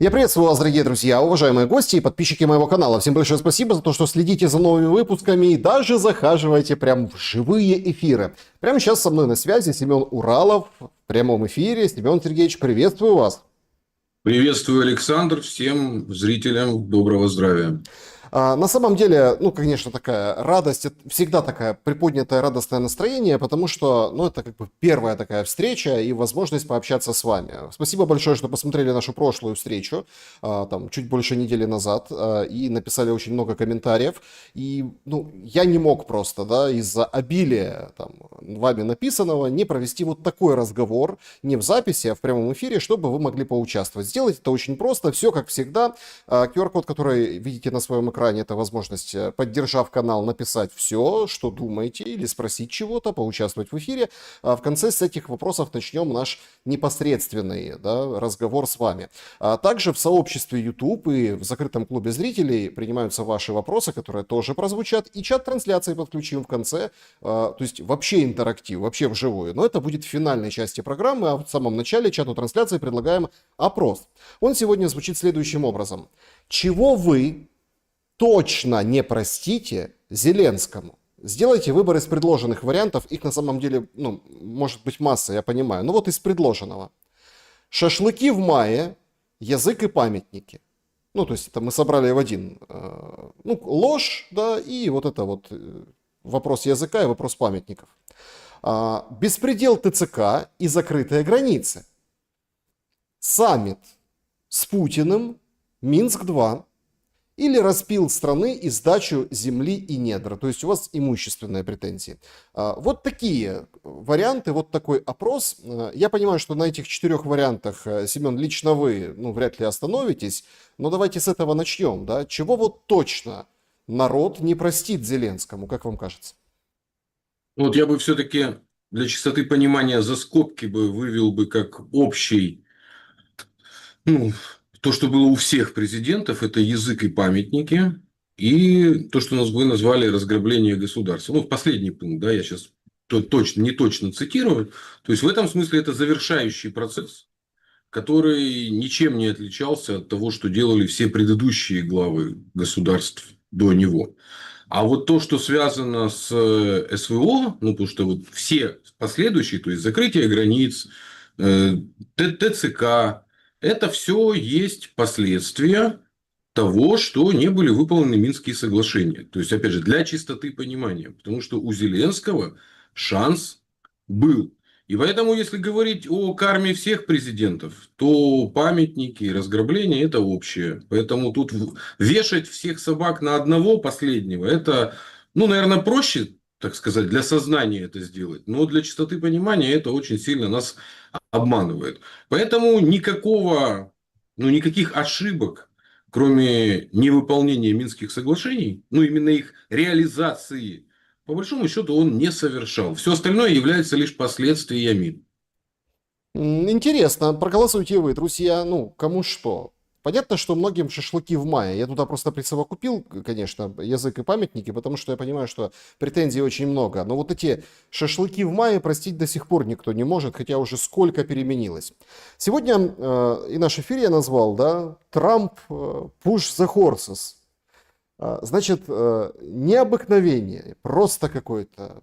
Я приветствую вас, дорогие друзья, уважаемые гости и подписчики моего канала. Всем большое спасибо за то, что следите за новыми выпусками и даже захаживаете прям в живые эфиры. Прямо сейчас со мной на связи Семен Уралов в прямом эфире. Семен Сергеевич, приветствую вас. Приветствую, Александр. Всем зрителям доброго здравия. На самом деле, конечно, такая радость, это всегда такая приподнятое радостное настроение, потому что, это как бы первая такая встреча и возможность пообщаться с вами. Спасибо большое, что посмотрели нашу прошлую встречу, там, чуть больше недели назад, и написали очень много комментариев. И, я не мог просто, да, из-за обилия там вами написанного не провести вот такой разговор, не в записи, а в прямом эфире, чтобы вы могли поучаствовать. Сделать это очень просто, все как всегда. QR-код, который видите на своем экране, это возможность, поддержав канал, написать все, что думаете, или спросить чего-то, поучаствовать в эфире. А в конце с этих вопросов начнем наш непосредственный, да, разговор с вами. Также в сообществе YouTube и в закрытом клубе зрителей принимаются ваши вопросы, которые тоже прозвучат, и чат-трансляции подключим в конце, то есть вообще интерактив, вообще вживую. Но это будет в финальной части программы, а в самом начале чату трансляции предлагаем опрос. Он сегодня звучит следующим образом. Чего вы точно не простите Зеленскому? Сделайте выбор из предложенных вариантов. Их на самом деле, может быть масса, я понимаю. Но вот из предложенного. Шашлыки в мае, язык и памятники. То есть это мы собрали в один. Ложь, да, и вот это вот вопрос языка и вопрос памятников. Беспредел ТЦК и закрытые границы. Саммит с Путиным, Минск-2. Или распил страны и сдачу земли и недра. То есть у вас имущественные претензии. Вот такие варианты, вот такой опрос. Я понимаю, что на этих 4 вариантах, Семен, лично вы, вряд ли остановитесь. Но давайте с этого начнем. Да? Чего вот точно народ не простит Зеленскому, как вам кажется? Вот я бы все-таки для чистоты понимания за скобки бы вывел бы как общий, ну, то, что было у всех президентов, это язык и памятники, и то, что вы назвали разграбление государства. В последний пункт, да, я сейчас точно, не точно цитирую. То есть, в этом смысле это завершающий процесс, который ничем не отличался от того, что делали все предыдущие главы государств до него. А вот то, что связано с СВО, потому что вот все последующие, то есть закрытие границ, ТЦК, это все есть последствия того, что не были выполнены Минские соглашения. То есть, опять же, для чистоты понимания. Потому что у Зеленского шанс был. И поэтому, если говорить о карме всех президентов, то памятники и разграбления – это общее. Поэтому тут вешать всех собак на одного последнего – это, наверное, проще, так сказать, для сознания это сделать. Но для чистоты понимания это очень сильно нас обманывает. Поэтому никаких ошибок, кроме невыполнения Минских соглашений, именно их реализации, по большому счету, он не совершал. Все остальное является лишь последствиями. Интересно, проголосуйте вы, друзья, кому что. Понятно, что многим шашлыки в мае. Я туда просто присовокупил, конечно, язык и памятники, потому что я понимаю, что претензий очень много. Но вот эти шашлыки в мае простить до сих пор никто не может, хотя уже сколько переменилось. Сегодня и наш эфир я назвал, да, Трамп push the horses. Значит, необыкновение, просто какое-то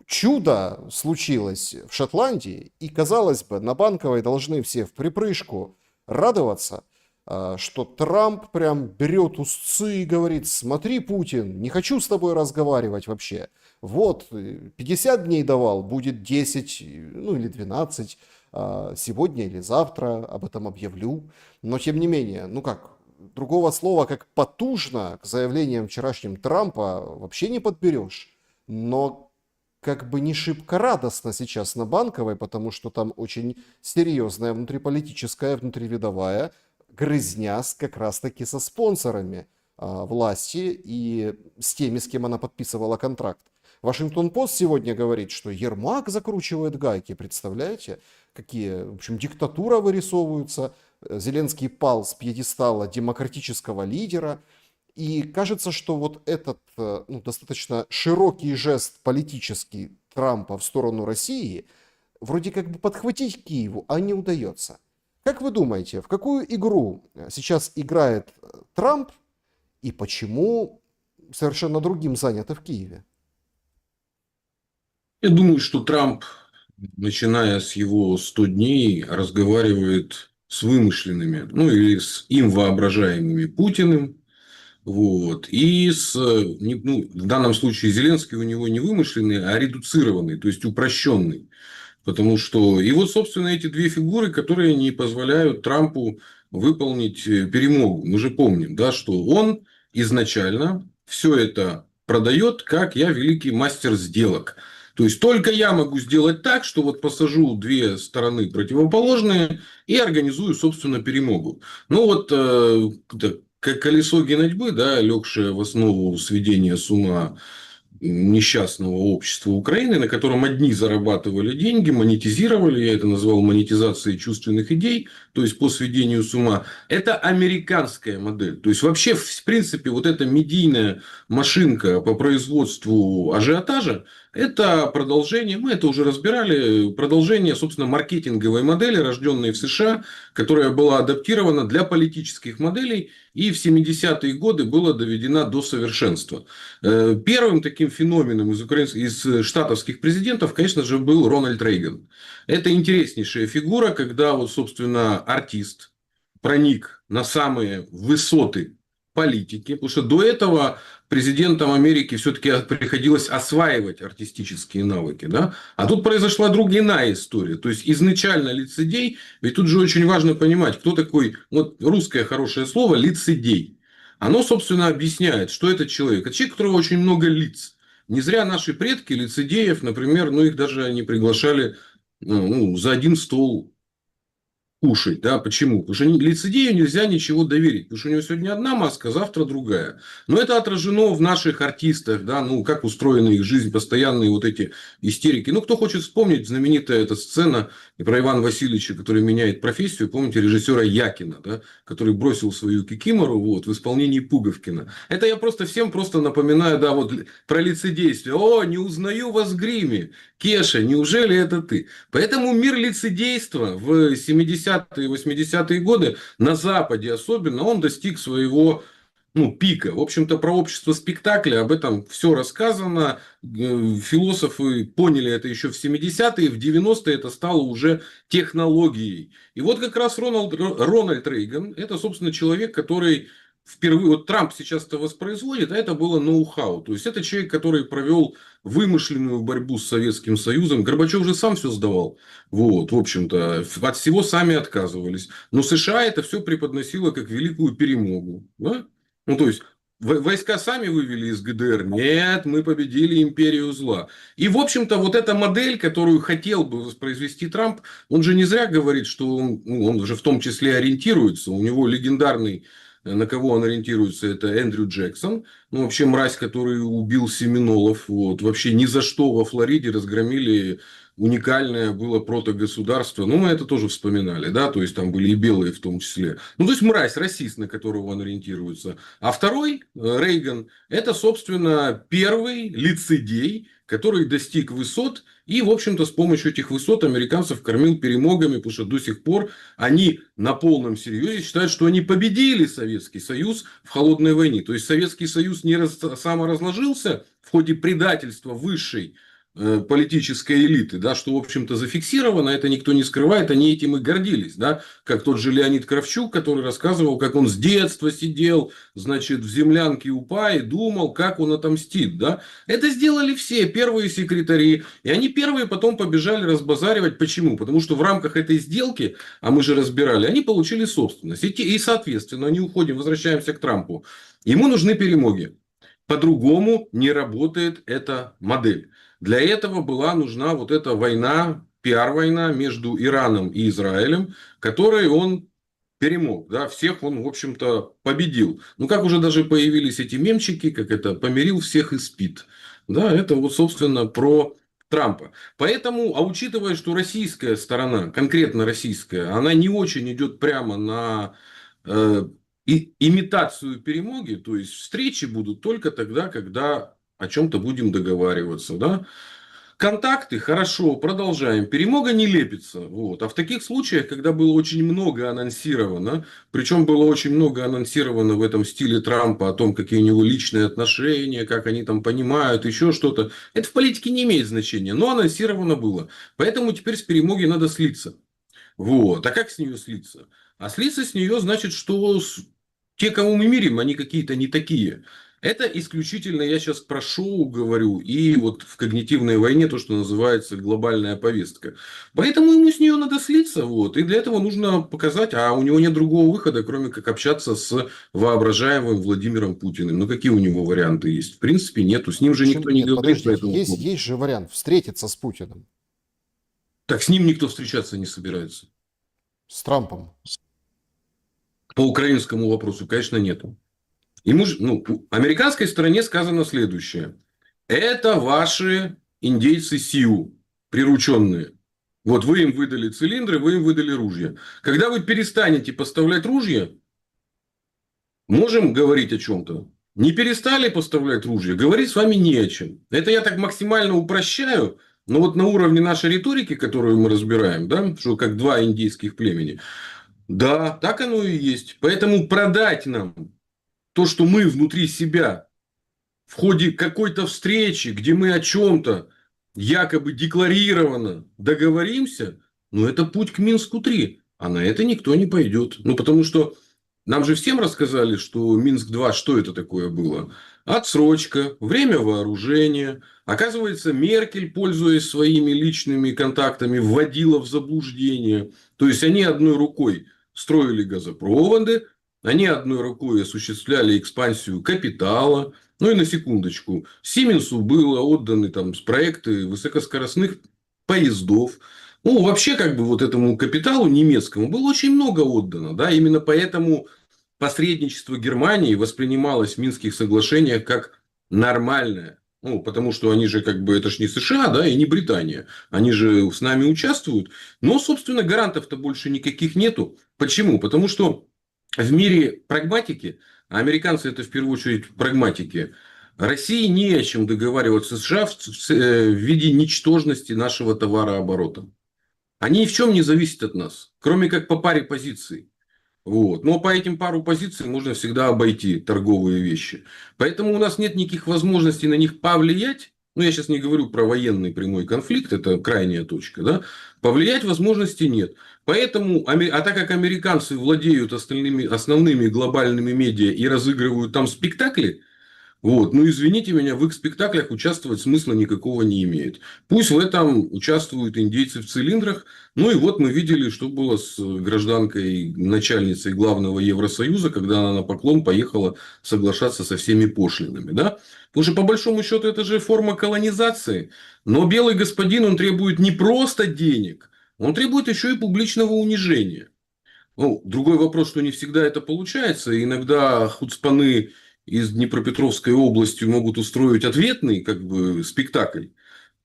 чудо случилось в Шотландии, и, казалось бы, на Банковой должны все в припрыжку радоваться, что Трамп прям берет усцы и говорит: смотри, Путин, не хочу с тобой разговаривать вообще. Вот, 50 дней давал, будет 10, или 12, сегодня или завтра об этом объявлю. Но, тем не менее, другого слова, как потужно, к заявлениям вчерашним Трампа вообще не подберешь. Но как бы не шибко радостно сейчас на Банковой, потому что там очень серьезная внутриполитическая, внутривидовая грызня как раз-таки со спонсорами власти и с теми, с кем она подписывала контракт. Вашингтон-Пост сегодня говорит, что Ермак закручивает гайки, представляете? Какие, в общем, диктатура вырисовывается. Зеленский пал с пьедестала демократического лидера. И кажется, что вот этот достаточно широкий жест политический Трампа в сторону России вроде как бы подхватить Киеву, а не удается. Как вы думаете, в какую игру сейчас играет Трамп и почему совершенно другим заняты в Киеве? Я думаю, что Трамп, начиная с его 100 дней, разговаривает с вымышленными, ну или с им воображаемыми Путиным. Вот. И ну, в данном случае Зеленский у него не вымышленный, а редуцированный, то есть упрощенный. Потому что и вот, собственно, эти две фигуры, которые не позволяют Трампу выполнить перемогу. Мы же помним, да, что он изначально все это продает, как я великий мастер сделок. То есть только я могу сделать так, что вот посажу две стороны противоположные и организую, собственно, перемогу. Ну вот как колесо генадьбы, да, легшее в основу сведения с ума несчастного общества Украины, на котором одни зарабатывали деньги, монетизировали, я это назвал монетизацией чувственных идей, то есть по сведению с ума. Это американская модель. То есть вообще, в принципе, вот эта медийная машинка по производству ажиотажа, это продолжение, мы это уже разбирали, продолжение, собственно, маркетинговой модели, рожденной в США, которая была адаптирована для политических моделей и в 70-е годы была доведена до совершенства. Первым таким феноменом из штатовских президентов, конечно же, был Рональд Рейган. Это интереснейшая фигура, когда вот, собственно, артист проник на самые высоты политики, потому что до этого президентам Америки все-таки приходилось осваивать артистические навыки, да? А тут произошла другая история. То есть изначально лицедей, ведь тут же очень важно понимать, кто такой, вот русское хорошее слово, лицедей. Оно, собственно, объясняет, что это человек. Это человек, у которого очень много лиц. Не зря наши предки, лицедеев, например, ну, их даже не приглашали за один стол кушать, да, почему? Потому что лицедею нельзя ничего доверить, потому что у него сегодня одна маска, завтра другая. Но это отражено в наших артистах, да, ну, как устроена их жизнь, постоянные вот эти истерики. Ну, кто хочет вспомнить, знаменитая эта сцена про Ивана Васильевича, который меняет профессию, помните, режиссера Якина, да, который бросил свою кикимору вот, в исполнении Пуговкина. Это я просто всем просто напоминаю, да, вот про лицедействие. О, не узнаю вас в гриме. Кеша, неужели это ты? Поэтому мир лицедейства в 70-е и 80-е годы на Западе особенно, он достиг своего пика. В общем-то, про общество спектакля об этом все рассказано. Философы поняли это еще в 70-е, в 90-е это стало уже технологией. И вот как раз Рональд Рейган, это, собственно, человек, который впервые, вот Трамп сейчас это воспроизводит, а это было ноу-хау. То есть, это человек, который провел вымышленную борьбу с Советским Союзом. Горбачев же сам все сдавал. Вот, в общем-то, от всего сами отказывались. Но США это все преподносило как великую перемогу. Да? Ну, то есть, войска сами вывели из ГДР? Нет, мы победили империю зла. И, в общем-то, вот эта модель, которую хотел бы воспроизвести Трамп, он же не зря говорит, что он же в том числе ориентируется. У него легендарный, на кого он ориентируется, это Эндрю Джексон. Ну, вообще мразь, который убил семинолов. Вот. Вообще ни за что во Флориде разгромили уникальное было протогосударство. Ну, мы это тоже вспоминали, да, то есть там были и белые в том числе. Ну, то есть мразь, расист, на которого он ориентируется. А второй, Рейган, это, собственно, первый лицедей, который достиг высот и, в общем-то, с помощью этих высот американцев кормил перемогами, потому что до сих пор они на полном серьезе считают, что они победили Советский Союз в холодной войне. То есть Советский Союз не саморазложился в ходе предательства высшей политической элиты, да, что, в общем-то, зафиксировано, это никто не скрывает, они этим и гордились, да, как тот же Леонид Кравчук, который рассказывал, как он с детства сидел, значит, в землянке у Па и думал, как он отомстит, да, это сделали все первые секретари, и они первые потом побежали разбазаривать, почему, потому что в рамках этой сделки, а мы же разбирали, они получили собственность, и соответственно, не уходим, возвращаемся к Трампу, ему нужны перемоги, по-другому не работает эта модель. Для этого была нужна вот эта война, пиар-война между Ираном и Израилем, которой он перемог. Да, всех он, в общем-то, победил. Ну, как уже даже появились эти мемчики, как это «помирил всех и спит». Да, это вот, собственно, про Трампа. Поэтому, а учитывая, что российская сторона, конкретно российская, она не очень идет прямо на имитацию перемоги, то есть встречи будут только тогда, когда о чем-то будем договариваться, да? контакты, хорошо, продолжаем. Перемога не лепится. Вот. А в таких случаях, когда было очень много анонсировано, причем было очень много анонсировано в этом стиле Трампа о том, какие у него личные отношения, как они там понимают, еще что-то, это в политике не имеет значения, но анонсировано было. Поэтому теперь с перемоги надо слиться. Вот. А как с нее слиться? А слиться с нее значит, что те, кого мы мирим, они какие-то не такие. Это исключительно, я сейчас про шоу говорю, и вот в когнитивной войне то, что называется глобальная повестка. Поэтому ему с нее надо слиться, вот, и для этого нужно показать, а у него нет другого выхода, кроме как общаться с воображаемым Владимиром Путиным. Ну, какие у него варианты есть? В принципе, нету. С ним же никто Почему? не Нет, говорит по подождите, этому есть, поводу. есть же вариант встретиться с Путиным, Так с ним никто встречаться не собирается. с Трампом. По украинскому вопросу, конечно, нету. Ему же, ну, американской стороне сказано следующее. Это ваши индейцы СИУ, прирученные. Вот вы им выдали цилиндры, вы им выдали ружья. Когда вы перестанете поставлять ружья, можем говорить о чем-то. Не перестали поставлять ружья, говорить с вами не о чем. Это я так максимально упрощаю, но вот на уровне нашей риторики, которую мы разбираем, да, что как два индейских племени, да, так оно и есть. Поэтому продать нам то, что мы внутри себя в ходе какой-то встречи, где мы о чем-то якобы декларированно договоримся, ну, это путь к Минску-3. А на это никто не пойдет. Ну, потому что нам же всем рассказали, что Минск-2, что это такое было? Отсрочка, время вооружения. Оказывается, Меркель, пользуясь своими личными контактами, вводила в заблуждение. То есть, они одной рукой строили газопроводы, они одной рукой осуществляли экспансию капитала. Ну и на секундочку, Сименсу было отданы там проекты высокоскоростных поездов. Ну, вообще, как бы вот этому капиталу немецкому было очень много отдано. Да? Именно поэтому посредничество Германии воспринималось в Минских соглашениях как нормальное. Ну, потому что они же как бы, это ж не США, да, и не Британия. Они же с нами участвуют. Но, собственно, гарантов-то больше никаких нету. Почему? Потому что в мире прагматики, а американцы это в первую очередь прагматики, России не о чем договариваться с США в виде ничтожности нашего товарооборота. Они ни в чем не зависят от нас, кроме как по паре позиций. Вот. Но по этим пару позиций можно всегда обойти торговые вещи. Поэтому у нас нет никаких возможностей на них повлиять. Ну, я сейчас не говорю про военный прямой конфликт, это крайняя точка. Да? Повлиять возможности нет. Поэтому, а так как американцы владеют остальными, основными глобальными медиа и разыгрывают там спектакли, вот. Ну, извините меня, в их спектаклях участвовать смысла никакого не имеет. Пусть в этом участвуют индейцы в цилиндрах. Ну, и вот мы видели, что было с гражданкой, начальницей главного Евросоюза, когда она на поклон поехала соглашаться со всеми пошлинами. Да? Потому что, по большому счету, это же форма колонизации. Но белый господин, он требует не просто денег, он требует еще и публичного унижения. Ну, другой вопрос, что не всегда это получается. Иногда хуцпаны из Днепропетровской области могут устроить ответный как бы, спектакль.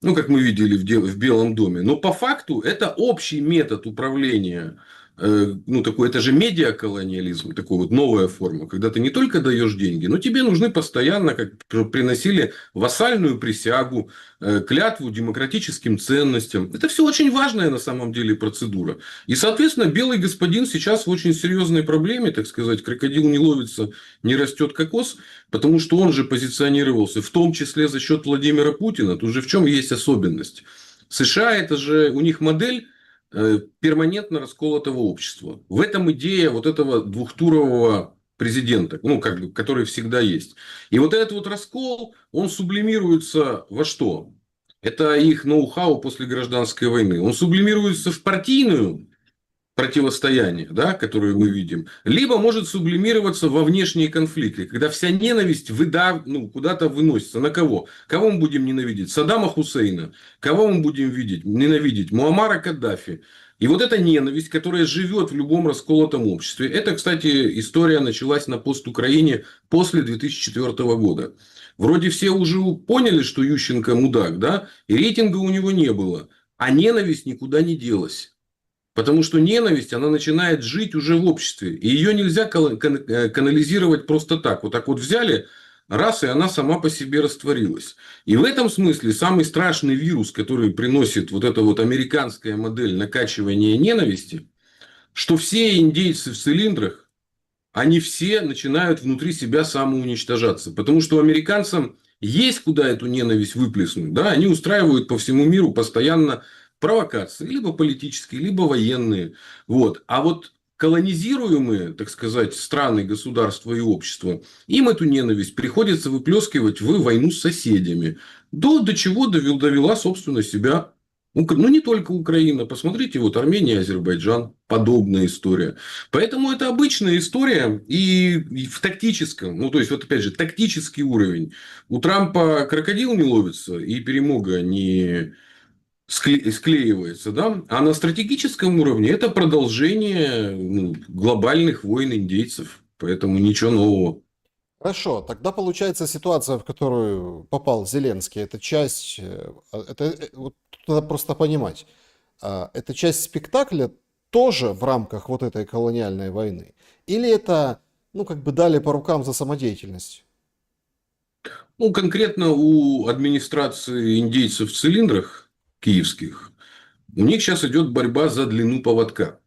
Ну, как мы видели в Белом доме. Но по факту это общий метод управления. Ну, такой, это же медиаколониализм, такой вот новая форма, когда ты не только даешь деньги, но тебе нужны постоянно, как приносили вассальную присягу, клятву демократическим ценностям. Это все очень важная на самом деле процедура. И, соответственно, белый господин сейчас в очень серьезной проблеме, так сказать, крокодил не ловится, не растет кокос, потому что он же позиционировался, в том числе за счет Владимира Путина. Тут же в чем есть особенность? США это же у них модель перманентно расколотого общества. В этом идея вот этого двухтурового президента, ну, как бы, который всегда есть. И вот этот вот раскол, он сублимируется во что? Это их ноу-хау после гражданской войны. Он сублимируется в партийную противостояние, да, которое мы видим, либо может сублимироваться во внешние конфликты, когда вся ненависть куда-то выносится. На кого? Кого мы будем ненавидеть? Саддама Хусейна. Кого мы будем ненавидеть? Муаммара Каддафи. И вот эта ненависть, которая живет в любом расколотом обществе, это, кстати, история началась на постукраине после 2004 года. Вроде все уже поняли, что Ющенко мудак, да, и рейтинга у него не было, а ненависть никуда не делась. Потому что ненависть, она начинает жить уже в обществе. И ее нельзя канализировать просто так. Вот так вот взяли, раз, и она сама по себе растворилась. И в этом смысле самый страшный вирус, который приносит вот эта вот американская модель накачивания ненависти, что все индейцы в цилиндрах, они все начинают внутри себя самоуничтожаться. Потому что американцам есть куда эту ненависть выплеснуть. Да? Они устраивают по всему миру постоянно провокации. Либо политические, либо военные. Вот. А вот колонизируемые, так сказать, страны, государства и общества, им эту ненависть приходится выплескивать в войну с соседями. До чего довела, собственно, себя. Ну, не только Украина. Посмотрите, вот Армения, Азербайджан. Подобная история. Поэтому это обычная история. И в тактическом, ну, то есть, вот опять же, тактический уровень. У Трампа крокодил не ловится, и перемога не склеивается. Да? А на стратегическом уровне это продолжение глобальных войн индейцев. Поэтому ничего нового. Хорошо, тогда получается ситуация, в которую попал Зеленский, это часть, вот тут надо просто понимать, это часть спектакля тоже в рамках вот этой колониальной войны? Или это, ну, как бы дали по рукам за самодеятельность? Ну, конкретно у администрации индейцев в цилиндрах киевских, у них сейчас идет борьба за длину поводка.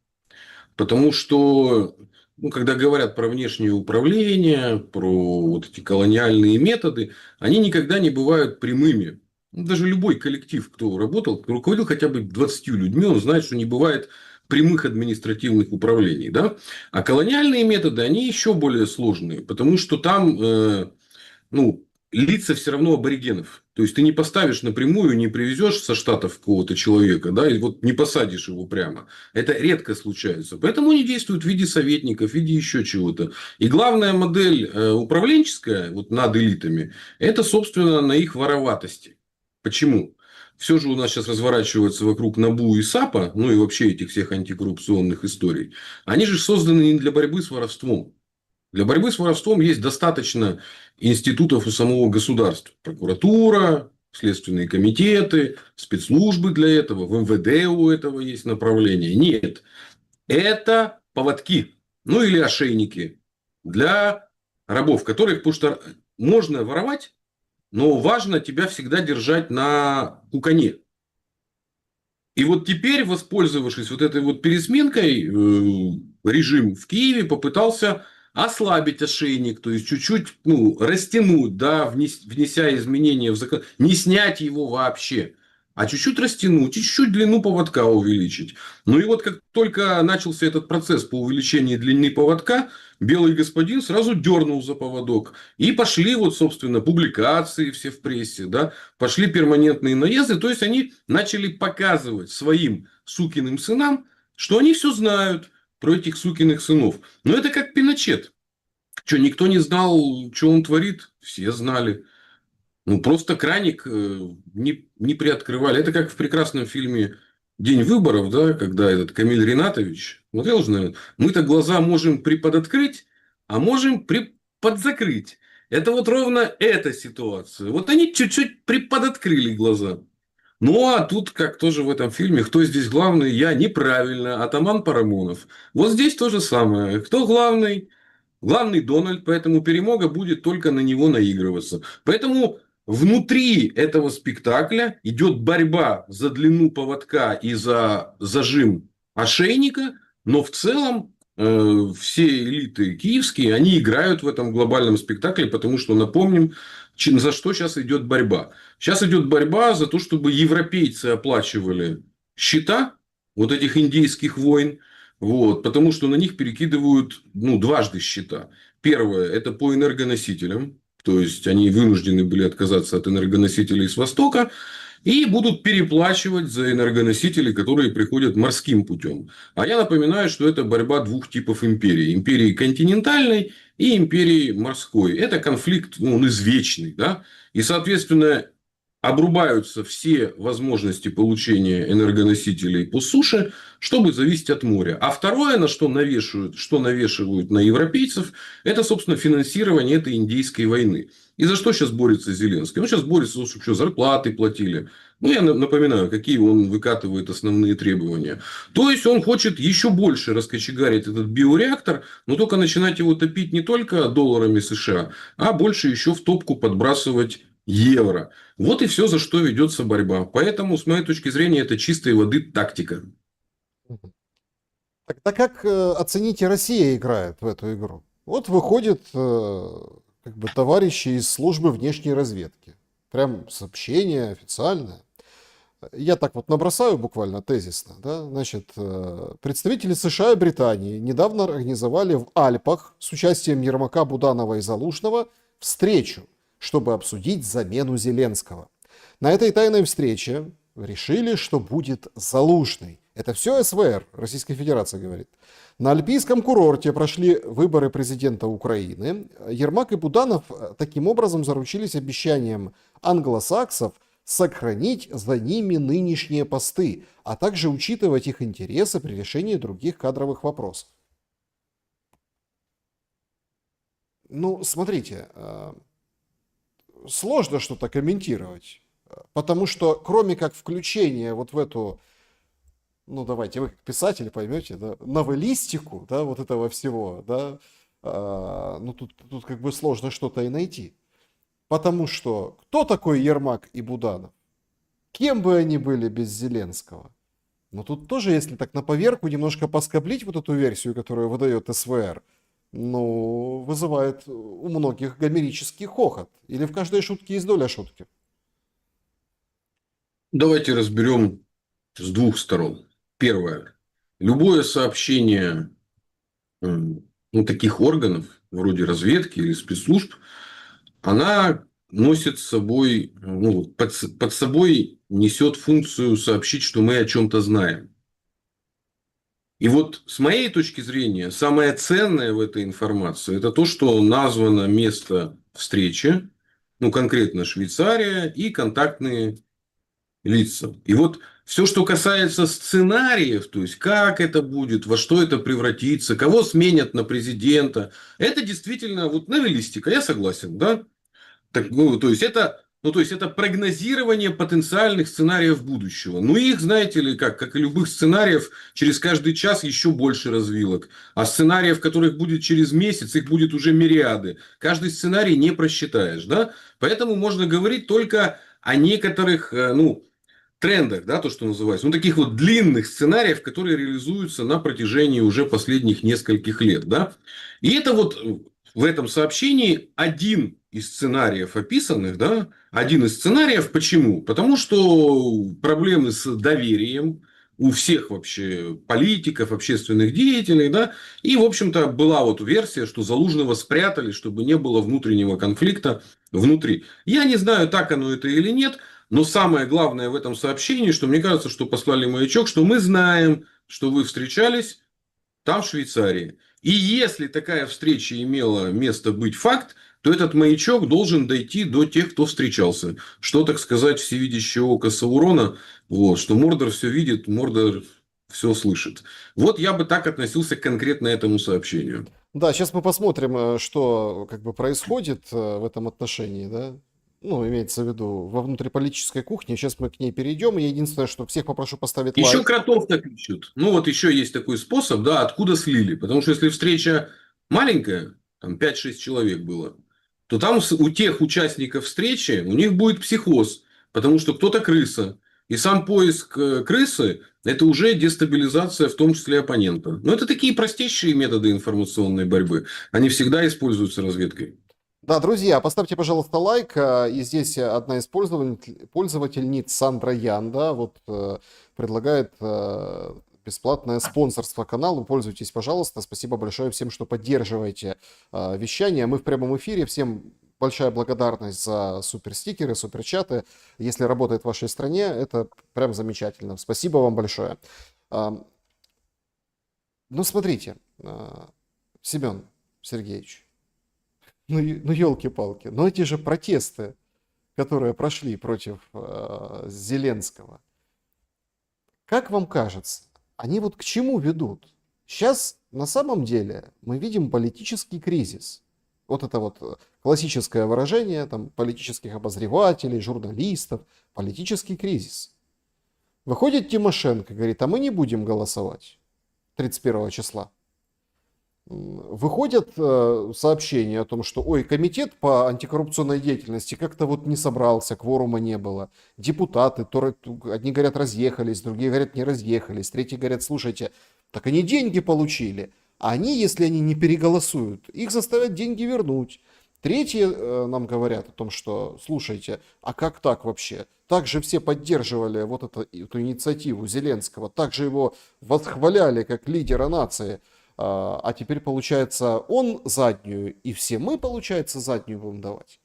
Потому что, ну, когда говорят про внешнее управление, про вот эти колониальные методы, они никогда не бывают прямыми. Ну, даже любой коллектив, кто работал, кто руководил хотя бы 20 людьми, он знает, что не бывает прямых административных управлений. Да? А колониальные методы, они еще более сложные, потому что там ну, лица все равно аборигенов. То есть, ты не поставишь напрямую, не привезешь со Штатов какого-то человека, да, и вот не посадишь его прямо. Это редко случается. Поэтому они действуют в виде советников, в виде еще чего-то. И главная модель управленческая вот над элитами, это, собственно, на их вороватости. Почему? Все же у нас сейчас разворачивается вокруг НАБУ и САПа, ну и вообще этих всех антикоррупционных историй. Они же созданы не для борьбы с воровством. Для борьбы с воровством есть достаточно институтов у самого государства. Прокуратура, следственные комитеты, спецслужбы для этого, в МВД у этого есть направление. Нет, это поводки, ну или ошейники для рабов, которых, потому что можно воровать, но важно тебя всегда держать на кукане. И вот теперь, воспользовавшись вот этой вот пересменкой, режим в Киеве попытался ослабить ошейник, то есть чуть-чуть растянуть, да, внеся изменения в закон, не снять его вообще, а чуть-чуть растянуть, и чуть-чуть длину поводка увеличить. Ну и вот как только начался этот процесс по увеличению длины поводка, белый господин сразу дернул за поводок. И пошли вот, собственно, публикации все в прессе, да, пошли перманентные наезды. То есть, они начали показывать своим сукиным сынам, что они все знают про этих сукиных сынов. Но это как Пиночет. Что, никто не знал, что он творит? Все знали. Ну, просто краник не приоткрывали. Это как в прекрасном фильме «День выборов», да, когда этот Камиль Ринатович, смотрел же, наверное, мы-то глаза можем приподоткрыть, а можем приподзакрыть. Это вот ровно эта ситуация. Вот они чуть-чуть приподоткрыли глаза. Ну, а тут, как тоже в этом фильме, кто здесь главный? Я неправильно, атаман Парамонов. Вот здесь то же самое. Кто главный? Главный Дональд, поэтому перемога будет только на него наигрываться. Поэтому внутри этого спектакля идет борьба за длину поводка и за зажим ошейника, но в целом все элиты киевские, они играют в этом глобальном спектакле, потому что, напомним, за что сейчас идет борьба. Сейчас идет борьба за то, чтобы европейцы оплачивали счета вот этих индейских войн, вот, потому что на них перекидывают дважды счета. Первое – это по энергоносителям. То есть, они вынуждены были отказаться от энергоносителей с Востока и будут переплачивать за энергоносители, которые приходят морским путем. А я напоминаю, что это борьба двух типов империй. Империи континентальной и империи морской. Это конфликт, он извечный. Да? И, соответственно, обрубаются все возможности получения энергоносителей по суше, чтобы зависеть от моря. А второе, на что навешивают на европейцев, это, собственно, финансирование этой индейской войны. И за что сейчас борется Зеленский? Он сейчас борется, чтобы еще зарплаты платили. Ну, я напоминаю, какие он выкатывает основные требования. То есть, он хочет еще больше раскочегарить этот биореактор, но только начинать его топить не только долларами США, а больше еще в топку подбрасывать евро. Вот и все, за что ведется борьба. Поэтому, с моей точки зрения, это чистой воды тактика. Тогда как оцените, Россия играет в эту игру? Вот выходят как бы товарищи из службы внешней разведки. Прям сообщение официальное. Я так вот набросаю буквально тезисно. Да? Значит, представители США и Британии недавно организовали в Альпах с участием Ермака, Буданова и Залужного встречу, чтобы обсудить замену Зеленского. На этой тайной встрече решили, что будет Залужный. Это все СВР, Российская Федерация говорит. На альпийском курорте прошли выборы президента Украины. Ермак и Буданов таким образом заручились обещанием англосаксов сохранить за ними нынешние посты, а также учитывать их интересы при решении других кадровых вопросов. Ну, смотрите, сложно что-то комментировать, потому что кроме как включения вот в эту, ну давайте, вы как писатель поймете, да, новеллистику, да, вот этого всего, да, ну тут как бы сложно что-то и найти. Потому что кто такой Ермак и Буданов? Кем бы они были без Зеленского? Но тут тоже, если так на поверку немножко поскоблить вот эту версию, которую выдает СВР, ну, вызывает у многих гомерический хохот. Или в каждой шутке есть доля шутки. Давайте разберем с двух сторон. Первое. Любое сообщение ну, таких органов, вроде разведки или спецслужб, она носит с собой, ну, под собой несет функцию сообщить, что мы о чем-то знаем. И вот с моей точки зрения, самое ценное в этой информации, это то, что названо место встречи, ну, конкретно Швейцария и контактные лица. И вот все, что касается сценариев, то есть как это будет, во что это превратится, кого сменят на президента, это действительно вот новеллистика, я согласен, да? Так, то есть это прогнозирование потенциальных сценариев будущего. Ну, их, знаете ли, как и любых сценариев, через каждый час еще больше развилок. А сценариев, которых будет через месяц, их будет уже мириады. Каждый сценарий не просчитаешь, да? Поэтому можно говорить только о некоторых, ну, трендах, да, то, что называется, ну, таких вот длинных сценариев, которые реализуются на протяжении уже последних нескольких лет, да. И это вот в этом сообщении один из сценариев описанных, да, один из сценариев. Почему? Потому что проблемы с доверием у всех вообще политиков, общественных деятелей, да, и, в общем-то, была вот версия, что Залужного спрятали, чтобы не было внутреннего конфликта внутри. Я не знаю, так оно это или нет, но самое главное в этом сообщении, что мне кажется, что послали маячок, что мы знаем, что вы встречались там, в Швейцарии. И если такая встреча имела место быть факт, то этот маячок должен дойти до тех, кто встречался. Что, так сказать, всевидящее око Саурона, вот, что Мордор все видит, Мордор все слышит. Вот я бы так относился конкретно этому сообщению. Да, сейчас мы посмотрим, что как бы происходит в этом отношении, да. Ну, имеется в виду во внутриполитической кухне. Сейчас мы к ней перейдем. И единственное, что всех попрошу поставить Еще лайк. кротов так ищут. Ну, вот еще есть такой способ, да, откуда слили. Потому что если встреча маленькая, там 5-6 человек было, то там у тех участников встречи, у них будет психоз. Потому что кто-то крыса. И сам поиск крысы – это уже дестабилизация, в том числе оппонента. Но это такие простейшие методы информационной борьбы. Они всегда используются разведкой. Да, друзья, поставьте, пожалуйста, лайк. И здесь одна из пользовательниц Сандра Ян, да, вот предлагает бесплатное спонсорство каналу. Пользуйтесь, пожалуйста. Спасибо большое всем, что поддерживаете вещание. Мы в прямом эфире. Всем большая благодарность за суперстикеры, суперчаты. Если работает в вашей стране, это прям замечательно. Спасибо вам большое. Ну, смотрите, Семен Сергеевич, ну елки-палки, но эти же протесты, которые прошли против Зеленского. Как вам кажется, они вот к чему ведут? Сейчас на самом деле мы видим политический кризис. Вот это вот классическое выражение там, политических обозревателей, журналистов. Политический кризис. Выходит Тимошенко, говорит, а мы не будем голосовать 31 числа. Выходят сообщения о том, что ой, комитет по антикоррупционной деятельности как-то вот не собрался, кворума не было. Депутаты, одни говорят разъехались, другие говорят не разъехались, третьи говорят, слушайте, так они деньги получили, а они, если они не переголосуют, их заставят деньги вернуть. Третьи нам говорят о том, что, слушайте, а как так вообще? Так же все поддерживали вот эту инициативу Зеленского, так же его восхваляли как лидера нации. А теперь, получается, он заднюю, и все мы, получается, заднюю будем давать.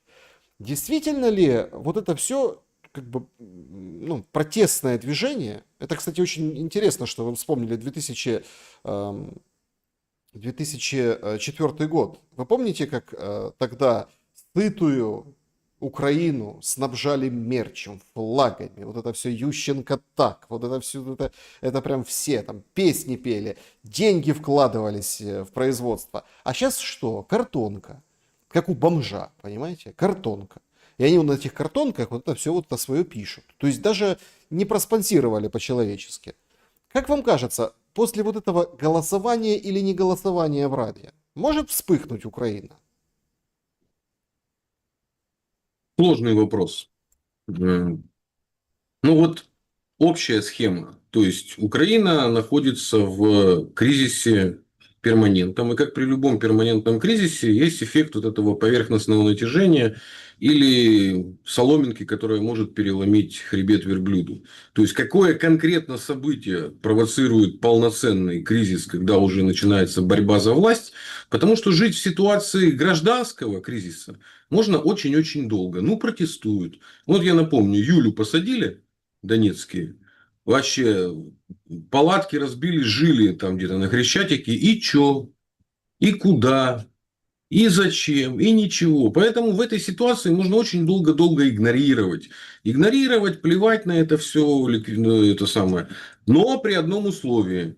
Действительно ли вот это все как бы, ну, протестное движение? Это, кстати, очень интересно, что вы вспомнили 2004 год. Вы помните, как тогда сытую Украину снабжали мерчем, флагами, вот это все Ющенко так, вот это все, это прям все там песни пели, деньги вкладывались в производство. А сейчас что? Картонка, как у бомжа, понимаете? Картонка. И они вот на этих картонках вот это все вот это свое пишут. То есть даже не проспонсировали по-человечески. Как вам кажется, после вот этого голосования или не голосования в Раде может вспыхнуть Украина? Сложный вопрос. Ну вот общая схема. То есть Украина находится в кризисе перманентном. И как при любом перманентном кризисе есть эффект вот этого поверхностного натяжения или соломинки, которая может переломить хребет верблюду. То есть какое конкретно событие провоцирует полноценный кризис, когда уже начинается борьба за власть. Потому что жить в ситуации гражданского кризиса можно очень-очень долго. Ну, протестуют. Вот я напомню, Юлю посадили, донецкие, вообще палатки разбили, жили там где-то на Хрещатике, и чё? И куда? И зачем? И ничего. Поэтому в этой ситуации можно очень долго-долго игнорировать. Игнорировать, плевать на это все, это самое. Но при одном условии.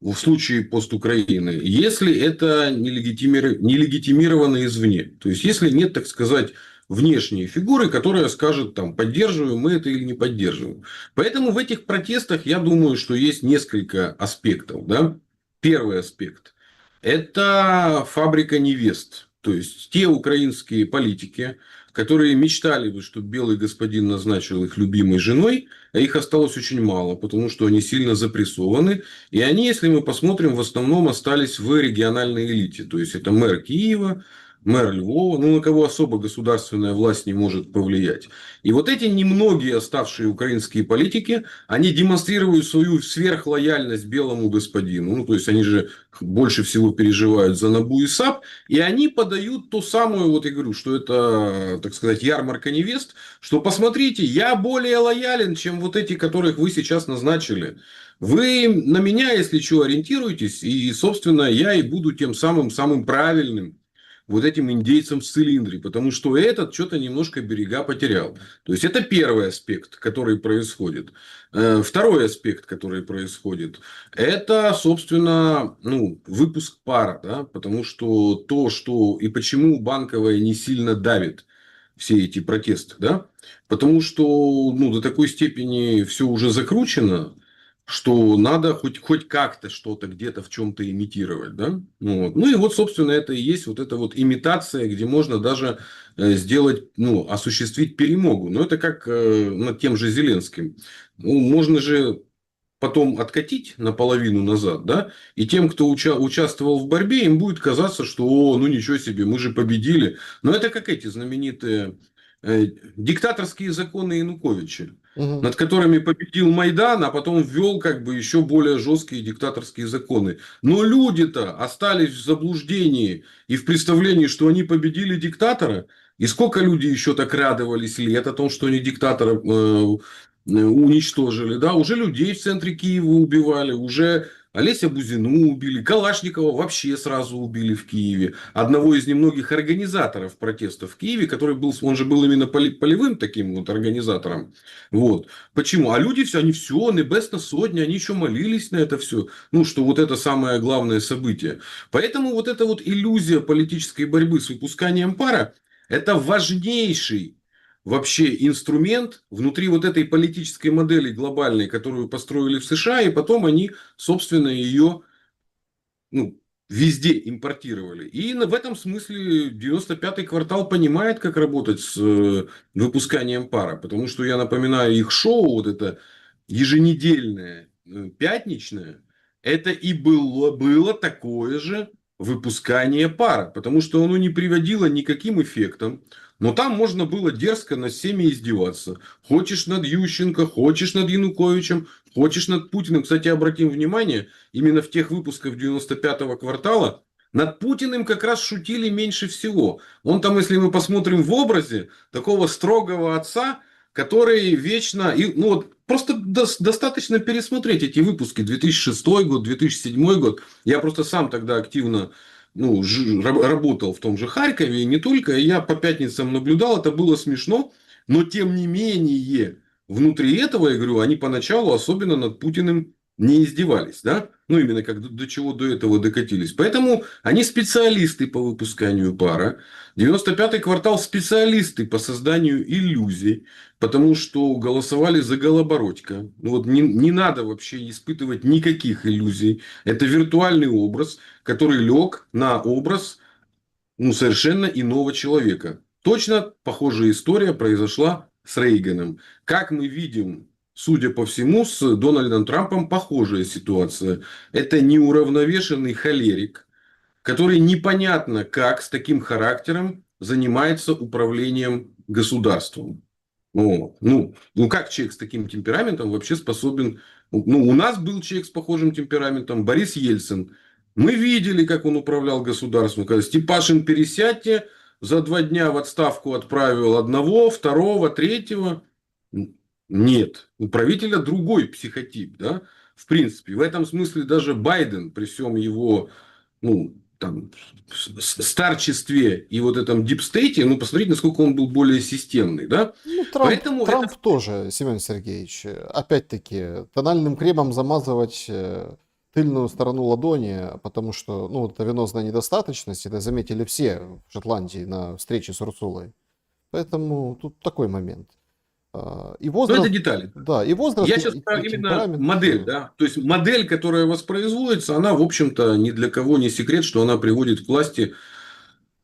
В случае постукраины, если это не легитимировано извне. То есть, если нет, так сказать, внешней фигуры, которая скажет, там, поддерживаем мы это или не поддерживаем. Поэтому в этих протестах, я думаю, что есть несколько аспектов. Да? Первый аспект – это фабрика невест. То есть, те украинские политики, которые мечтали бы, чтобы белый господин назначил их любимой женой, а их осталось очень мало, потому что они сильно запрессованы. И они, если мы посмотрим, в основном остались в региональной элите. То есть, это мэр Киева, мэр Львова, ну, на кого особо государственная власть не может повлиять. И вот эти немногие оставшие украинские политики, они демонстрируют свою сверхлояльность белому господину. Ну, то есть, они же больше всего переживают за НАБУ и САП. И они подают ту самую, вот я говорю, что это, так сказать, ярмарка невест, что посмотрите, я более лоялен, чем вот эти, которых вы сейчас назначили. Вы на меня, если что, ориентируетесь, и, собственно, я и буду тем самым правильным вот этим индейцам в цилиндре, потому что этот что-то немножко берега потерял. То есть, это первый аспект, который происходит. Второй аспект, который происходит, это, собственно, ну, выпуск пара, да, потому что то, что и почему Банковая не сильно давит все эти протесты, да, потому что, ну, до такой степени все уже закручено, что надо хоть как-то что-то где-то в чем-то имитировать, да? Вот. Ну и вот, собственно, это и есть вот эта вот имитация, где можно даже сделать, ну, осуществить перемогу. Но это как над тем же Зеленским. Ну, можно же потом откатить наполовину назад, да, и тем, кто участвовал в борьбе, им будет казаться, что, о, ну ничего себе, мы же победили. Но это как эти знаменитые диктаторские законы Януковича, Мгм. над которыми победил Майдан, а потом ввел как бы еще более жесткие диктаторские законы. Но люди-то остались в заблуждении и в представлении, что они победили диктатора. И сколько людей еще так радовались лет о том, что они диктатора уничтожили, да, уже людей в центре Киева убивали, уже Олеся Бузину убили, Калашникова вообще сразу убили в Киеве. Одного из немногих организаторов протестов в Киеве, который был, он же был именно полевым таким вот организатором. Вот. Почему? А люди все, они все, Небесна Сотня, они еще молились на это все. Ну, что вот это самое главное событие. Поэтому вот эта вот иллюзия политической борьбы с выпусканием пара, это важнейший вообще инструмент внутри вот этой политической модели глобальной, которую построили в США, и потом они, собственно, ее, ну, везде импортировали. И в этом смысле 95-й квартал понимает, как работать с выпусканием пара. Потому что, я напоминаю, их шоу, вот это еженедельное, пятничное, это и было такое же выпускание пара. Потому что оно не приводило никаким эффектам. Но там можно было дерзко над всеми издеваться. Хочешь над Ющенко, хочешь над Януковичем, хочешь над Путиным. Кстати, обратим внимание, именно в тех выпусках 95-го квартала над Путиным как раз шутили меньше всего. Он там, если мы посмотрим в образе такого строгого отца, который вечно... Ну, вот просто достаточно пересмотреть эти выпуски. 2006 год, 2007 год. Я просто сам тогда активно, ну, работал в том же Харькове, и не только. И я по пятницам наблюдал, это было смешно. Но, тем не менее, внутри этого, я говорю, они поначалу, особенно над Путиным, не издевались. Да? Ну, именно как до чего до этого докатились. Поэтому они специалисты по выпусканию пара. 95-й квартал специалисты по созданию иллюзий. Потому что голосовали за Голобородько. Ну, вот не надо вообще испытывать никаких иллюзий. Это виртуальный образ, который лег на образ, ну, совершенно иного человека. Точно похожая история произошла с Рейганом. Как мы видим, судя по всему, с Дональдом Трампом похожая ситуация. Это неуравновешенный холерик, который непонятно как с таким характером занимается управлением государством. Ну, как человек с таким темпераментом вообще способен... Ну, у нас был человек с похожим темпераментом, Борис Ельцин. Мы видели, как он управлял государством. Когда Степашин, пересядьте, за 2 дня в отставку отправил одного, второго, третьего. Нет. У правителя другой психотип, да? В принципе. В этом смысле даже Байден, при всем его, ну, там, старчестве и вот этом дипстейте, ну, посмотрите, насколько он был более системный, да? Ну, Поэтому это... Трамп тоже, Семен Сергеевич, опять-таки, тональным кремом замазывать тыльную сторону ладони, потому что, ну, это венозная недостаточность, это заметили все в Шотландии на встрече с Урсулой. Поэтому тут такой момент. И Ну, это возраст, детали. да, и возраст, Я сейчас про и именно темперамент. модель, да. То есть модель, которая воспроизводится, она, в общем-то, ни для кого не секрет, что она приводит к власти.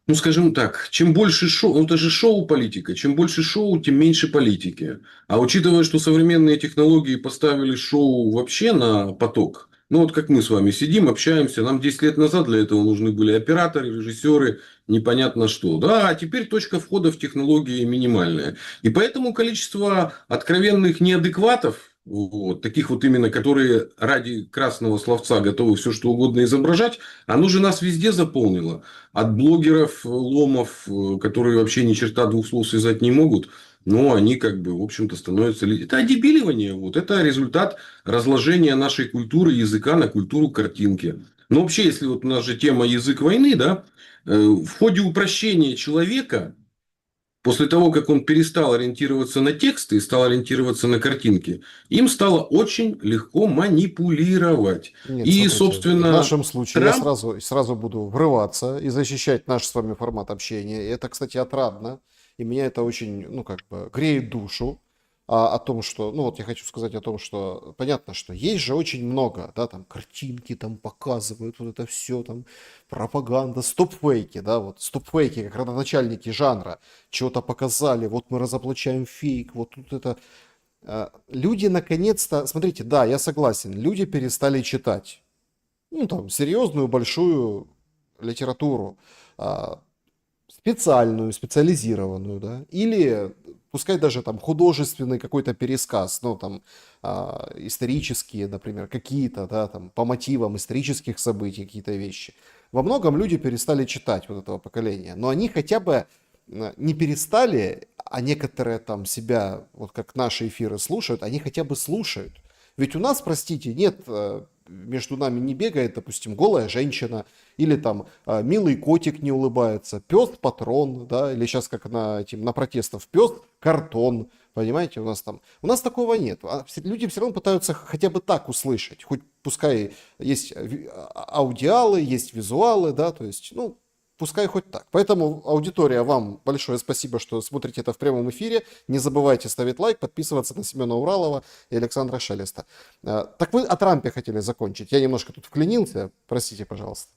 Ну, скажем так, чем больше шоу, ну, это же шоу-политика, чем больше шоу, тем меньше политики. А учитывая, что современные технологии поставили шоу вообще на поток, ну, вот как мы с вами сидим, общаемся, нам 10 лет назад для этого нужны были операторы, режиссеры, непонятно что. Да, а теперь точка входа в технологии минимальная. И поэтому количество откровенных неадекватов, вот, таких вот именно, которые ради красного словца готовы все что угодно изображать, оно же нас везде заполнило. От блогеров, ломов, которые вообще ни черта двух слов связать не могут, но они как бы, в общем-то, становятся... Это одебиливание. Вот. Это результат разложения нашей культуры языка на культуру картинки. Но вообще, если вот у нас же тема язык войны, да, в ходе упрощения человека, после того, как он перестал ориентироваться на тексты и стал ориентироваться на картинки, им стало очень легко манипулировать. Нет, И, смотрите, в собственно, нашем случае я Трамп... сразу буду врываться и защищать наш с вами формат общения. И это, кстати, отрадно. И меня это очень, ну, как бы греет душу. О том, что, ну, вот я хочу сказать о том, что понятно, что есть же очень много, да, там картинки там показывают, вот это все там, пропаганда, стопфейки, да, вот стопфейки, как родоначальники жанра, чего-то показали, вот мы разоблачаем фейк, вот тут это. Люди наконец-то, смотрите, да, я согласен, люди перестали читать, ну, там, серьезную, большую литературу, а, специальную, специализированную, да, или пускай даже там художественный какой-то пересказ, ну, там, исторические, например, какие-то, да, там, по мотивам исторических событий какие-то вещи. Во многом люди перестали читать вот этого поколения, но они хотя бы не перестали, а некоторые там себя, вот как наши эфиры слушают, они хотя бы слушают. Ведь у нас, простите, нет между нами не бегает, допустим, голая женщина, или там милый котик не улыбается, пес патрон, да, или сейчас как на протестах, пес картон, понимаете, у нас такого нет. Люди все равно пытаются хотя бы так услышать, хоть пускай есть аудиалы, есть визуалы, да, то есть, ну, пускай хоть так. Поэтому, аудитория, вам большое спасибо, что смотрите это в прямом эфире. Не забывайте ставить лайк, подписываться на Семена Уралова и Александра Шелеста. Так вы о Трампе хотели закончить. Я немножко тут вклинился. Простите, пожалуйста.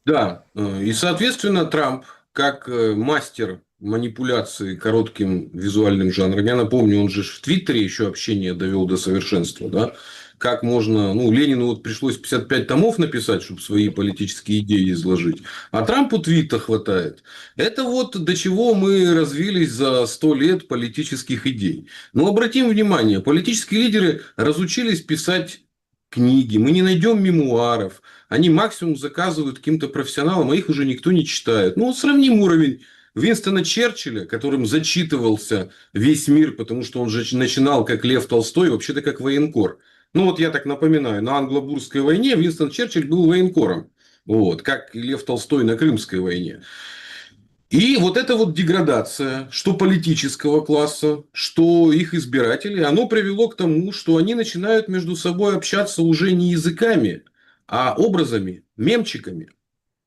Да, и, соответственно, Трамп, как мастер манипуляции коротким визуальным жанром, я напомню, он же в Твиттере еще общение довел до совершенства, да, как можно, ну, Ленину вот пришлось 55 томов написать, чтобы свои политические идеи изложить, а Трампу твита хватает. Это вот до чего мы развились за 100 лет политических идей. Но обратим внимание, политические лидеры разучились писать книги, мы не найдем мемуаров, они максимум заказывают каким-то профессионалам, а их уже никто не читает. Ну, вот сравним уровень Винстона Черчилля, которым зачитывался весь мир, потому что он же начинал как Лев Толстой, вообще-то как военкор. Ну, вот я так напоминаю, на англо-бурской войне Винстон Черчилль был военкором. Вот, как и Лев Толстой на Крымской войне. И вот эта вот деградация, что политического класса, что их избирателей, оно привело к тому, что они начинают между собой общаться уже не языками, а образами, мемчиками.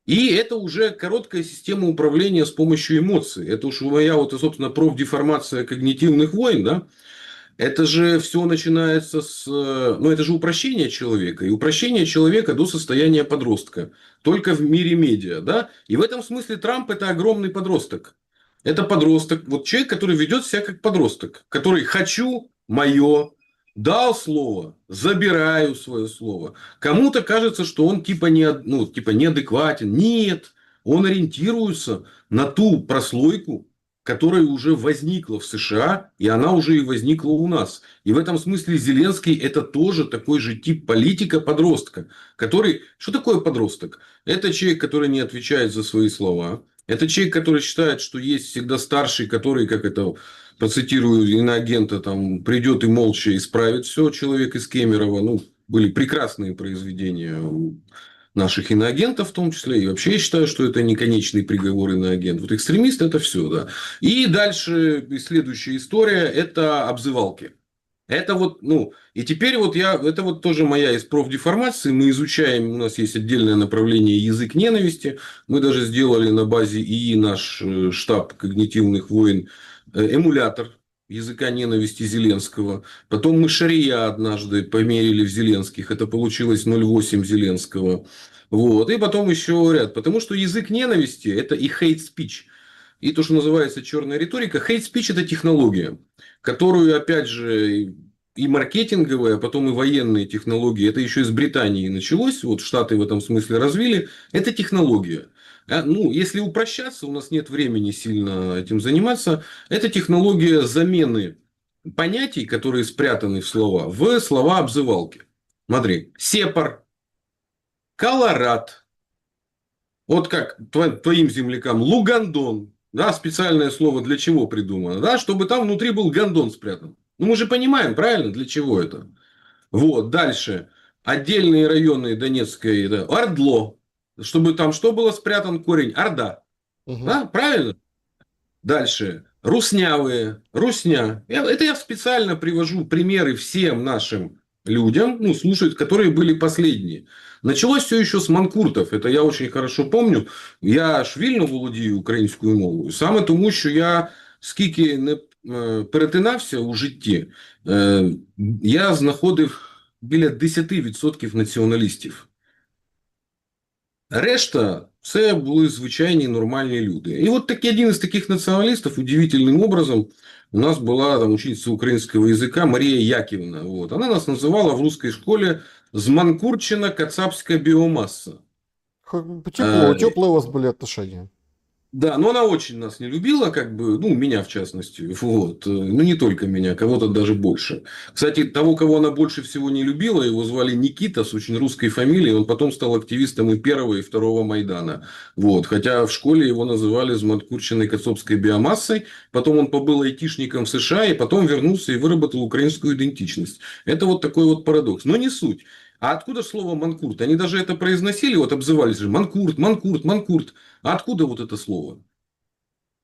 И это уже короткая система управления с помощью эмоций. Это уж моя, вот, собственно, профдеформация когнитивных войн, да? Это же все начинается с... Ну, это же упрощение человека. И упрощение человека до состояния подростка. Только в мире медиа. Да? И в этом смысле Трамп – это огромный подросток. Это подросток. Вот человек, который ведет себя как подросток. Который «хочу, мое», дал слово, забираю свое слово. Кому-то кажется, что он ну, типа неадекватен. Нет. Он ориентируется на ту прослойку, которая уже возникла в США, и она уже и возникла у нас. И в этом смысле Зеленский – это тоже такой же тип политика-подростка, который... Что такое подросток? Это человек, который не отвечает за свои слова. Это человек, который считает, что есть всегда старший, который, как это, процитирую иноагента, там, придет и молча исправит все. Человек из Кемерово. Ну, были прекрасные произведения наших иноагентов в том числе. И вообще я считаю, что это не конечный приговор иноагент. Вот экстремист – это все, да. И дальше следующая история – это обзывалки. Это вот, ну, и теперь вот это вот тоже моя из профдеформации. Мы изучаем, у нас есть отдельное направление язык ненависти. Мы даже сделали на базе ИИ наш штаб когнитивных войн эмулятор языка ненависти Зеленского. Потом мы шария однажды померили в Зеленских. Это получилось 0,8 Зеленского. Вот. И потом еще ряд. Потому что язык ненависти – это и hate speech. И то, что называется черная риторика. Hate speech – это технология, которую, опять же, и маркетинговые, а потом и военные технологии. Это еще из Британии началось. Вот Штаты в этом смысле развили. Это технология. Ну, если упрощаться, у нас нет времени сильно этим заниматься. Это технология замены понятий, которые спрятаны в слова, в слова обзывалки. Смотри, сепар, колорад. Вот как твоим землякам лугандон. Да, специальное слово для чего придумано? Да, чтобы там внутри был гондон спрятан. Ну, мы же понимаем, правильно, для чего это. Вот, дальше. Отдельные районы Донецкой, да, Ордло. Чтобы там что было спрятан корень? Орда. Угу. Да, правильно? Дальше. Руснявые. Русня. Это я специально привожу примеры всем нашим людям, ну, слушают, которые были последние. Началось все еще с манкуртов. Это я очень хорошо помню. Я ж вільно володію українською мовою. Саме тому, що я скільки не перетинався у житті, я знаходив біля 10% націоналістів. Решта це були звичайні нормальні люди. І от один із таких націоналістів, удивительним образом, у нас была там учительница украинского языка Мария Яковлевна. Вот. Она нас называла в русской школе «зманкурчена кацапская биомасса». Тепло, теплые у вас были отношения. Да, но она очень нас не любила, как бы, ну, меня в частности, вот, ну, не только меня, кого-то даже больше. Кстати, того, кого она больше всего не любила, его звали Никита с очень русской фамилией, он потом стал активистом и первого, и второго Майдана, вот, хотя в школе его называли «зманкурченной кацапской биомассой», потом он побыл айтишником в США, и потом вернулся и выработал украинскую идентичность. Это вот такой вот парадокс, но не суть. А откуда слово манкурт? Они даже это произносили, вот обзывались же манкурт, манкурт, манкурт. А откуда вот это слово?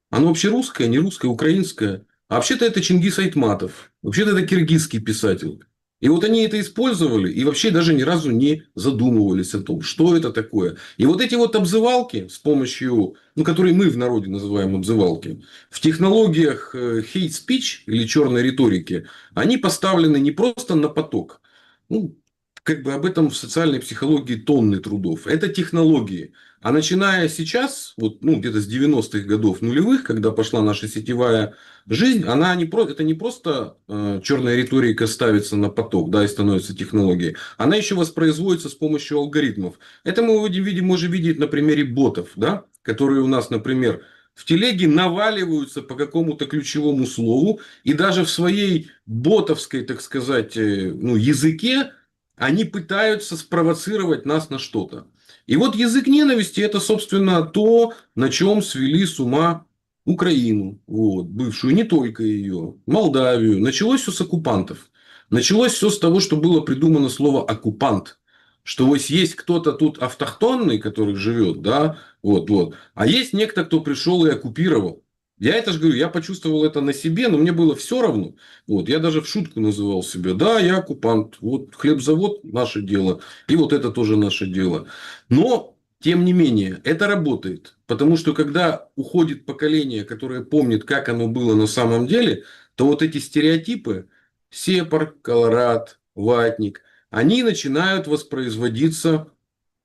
Оно вообще русское, не русское, украинское. А вообще-то это Чингис Айтматов. Вообще-то это киргизский писатель. И вот они это использовали и вообще даже ни разу не задумывались о том, что это такое. И вот эти вот обзывалки с помощью, ну, которые мы в народе называем обзывалки, в технологиях hate speech или черной риторики, они поставлены не просто на поток. Ну, как бы об этом в социальной психологии тонны трудов. Это технологии. А начиная сейчас, вот, ну, где-то с 90-х годов нулевых, когда пошла наша сетевая жизнь, она не это не просто черная риторика ставится на поток, да, и становится технологией. Она еще воспроизводится с помощью алгоритмов. Это мы можем видеть на примере ботов, да, которые у нас, например, в телеге наваливаются по какому-то ключевому слову, и даже в своей ботовской, так сказать, ну, языке они пытаются спровоцировать нас на что-то. И вот язык ненависти – это, собственно, то, на чем свели с ума Украину, вот, бывшую, не только ее, Молдавию. Началось все с оккупантов. Началось все с того, что было придумано слово «оккупант». Что вот есть кто-то тут автохтонный, который живет, да, вот, вот. А есть некто, кто пришел и оккупировал. Я это же говорю, я почувствовал это на себе, но мне было все равно. Вот, я даже в шутку называл себя, да, я оккупант. Вот хлебзавод – наше дело. И вот это тоже наше дело. Но, тем не менее, это работает. Потому что, когда уходит поколение, которое помнит, как оно было на самом деле, то вот эти стереотипы, сепар, колорад, ватник, они начинают воспроизводиться.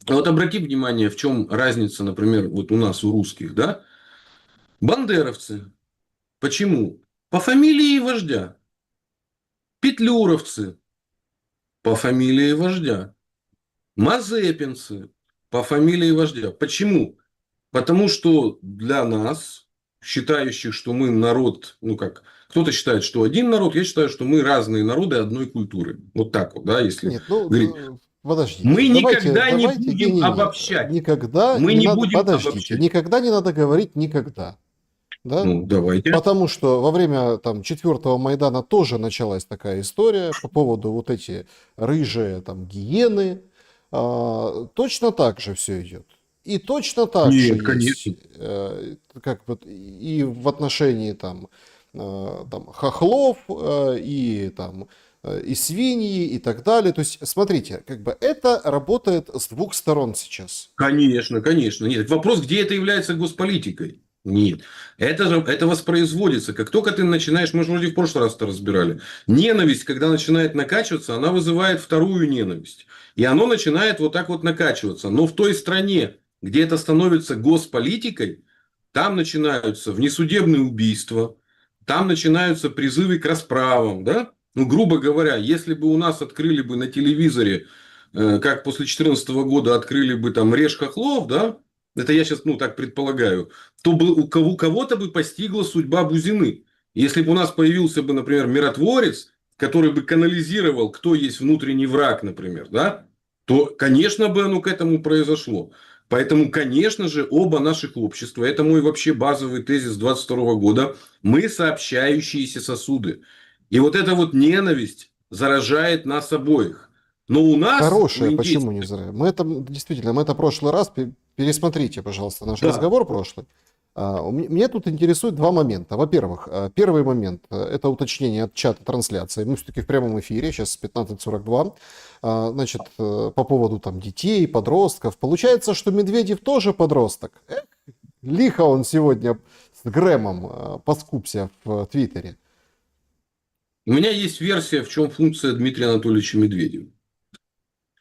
Вот обрати внимание, в чем разница, например, вот у нас, у русских, да? Бандеровцы. Почему? По фамилии вождя. Петлюровцы. По фамилии вождя. Мазепинцы. По фамилии вождя. Почему? Потому что для нас, считающих, что мы народ, ну как, кто-то считает, что один народ, я считаю, что мы разные народы одной культуры. Вот так вот, да, если Нет, ну, говорить. подождите. Мы никогда не будем Не-не-не. обобщать. Никогда Мы не не надо, будем подождите, обобщать. никогда не надо говорить никогда. Да? Ну, давайте. Потому что во время там, 4-го Майдана тоже началась такая история по поводу вот эти рыжие там гиены. Точно так же все идет. И точно так же Нет, есть, конечно. как бы, и в отношении там хохлов, и там и свиньи, и так далее. То есть, смотрите, как бы это работает с двух сторон сейчас. Конечно, конечно. Нет, вопрос, где это является госполитикой? Нет. Это же это воспроизводится. Как только ты начинаешь, мы же вроде в прошлый раз это разбирали. Ненависть, когда начинает накачиваться, она вызывает вторую ненависть. И оно начинает вот так вот накачиваться. Но в той стране, где это становится госполитикой, там начинаются внесудебные убийства, там начинаются призывы к расправам, да? Ну, грубо говоря, если бы у нас открыли бы на телевизоре, как после 2014 года открыли бы там «Режь хохлов», да, это я сейчас, ну, так предполагаю, то бы у кого-то бы постигла судьба Бузины. Если бы у нас появился бы, например, миротворец, который бы канализировал, кто есть внутренний враг, например, да, то, конечно, бы оно к этому произошло. Поэтому, конечно же, оба наших общества, это мой вообще базовый тезис 22 года, мы сообщающиеся сосуды. И вот эта вот ненависть заражает нас обоих. Но у нас, у Хорошее, почему не индейцев, зря? Мы это, действительно, мы это прошлый раз, пересмотрите, пожалуйста, наш да, разговор прошлый. Меня тут интересует два момента. Во-первых, первый момент – это уточнение от чата трансляции. Мы все-таки в прямом эфире, сейчас 15:42. Значит, по поводу там детей, подростков. Получается, что Медведев тоже подросток. Лихо он сегодня с Грэмом поскупся в Твиттере. у меня есть версия, в чем функция Дмитрия Анатольевича Медведева.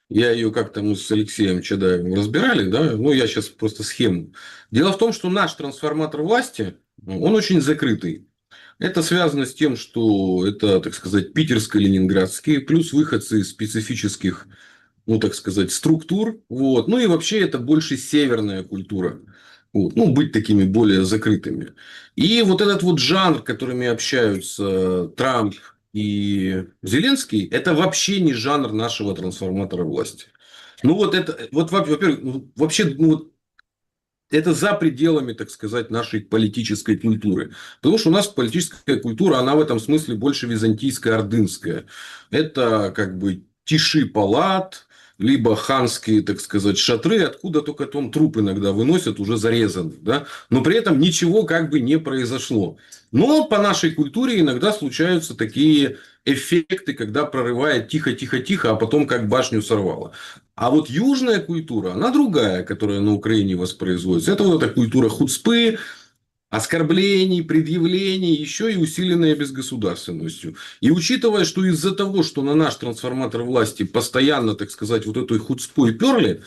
Я ее как-то мы с Алексеем Чадаевым разбирали, да, ну, я сейчас просто схему. Дело в том, что наш трансформатор власти, он очень закрытый. Это связано с тем, что это, так сказать, питерско-ленинградские, плюс выходцы из специфических, ну, так сказать, структур. Вот. Ну, и вообще это больше северная культура. Вот. Ну, быть такими более закрытыми. И вот этот вот жанр, которыми общаются Трамп и Зеленский, это вообще не жанр нашего трансформатора власти. Ну, вот это, вот, во-первых, ну, вообще, ну, вот это за пределами, так сказать, нашей политической культуры. Потому что у нас политическая культура, она в этом смысле больше византийская, ордынская. Это как бы тиши палат, либо ханские, так сказать, шатры, откуда только там труп иногда выносят, уже зарезанный, да, но при этом ничего как бы не произошло. Но по нашей культуре иногда случаются такие эффекты, когда прорывает тихо-тихо-тихо, а потом как башню сорвало. А вот южная культура, она другая, которая на Украине воспроизводится. Это вот эта культура хуцпы, оскорблений, предъявлений, еще и усиленная безгосударственностью. И учитывая, что из-за того, что на наш трансформатор власти постоянно, так сказать, вот эту хуцпу перли,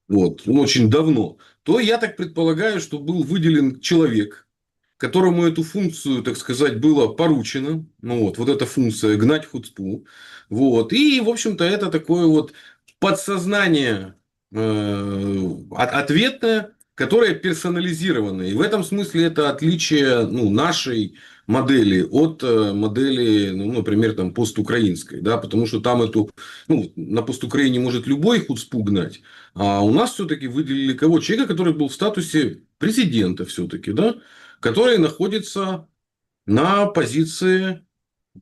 вот, ну, очень давно, то я так предполагаю, что был выделен человек, которому эту функцию, так сказать, было поручено. Ну, вот эта функция гнать хуцпу. Вот. И, в общем-то, это такое вот подсознание ответное, которое персонализированное. И в этом смысле это отличие, ну, нашей модели от модели, ну, например, там, постукраинской. Да? Потому что там эту, ну, на постукраине может любой хуцпу гнать. А у нас все-таки выделили кого? Человека, который был в статусе президента все-таки, да? Который находится на позиции,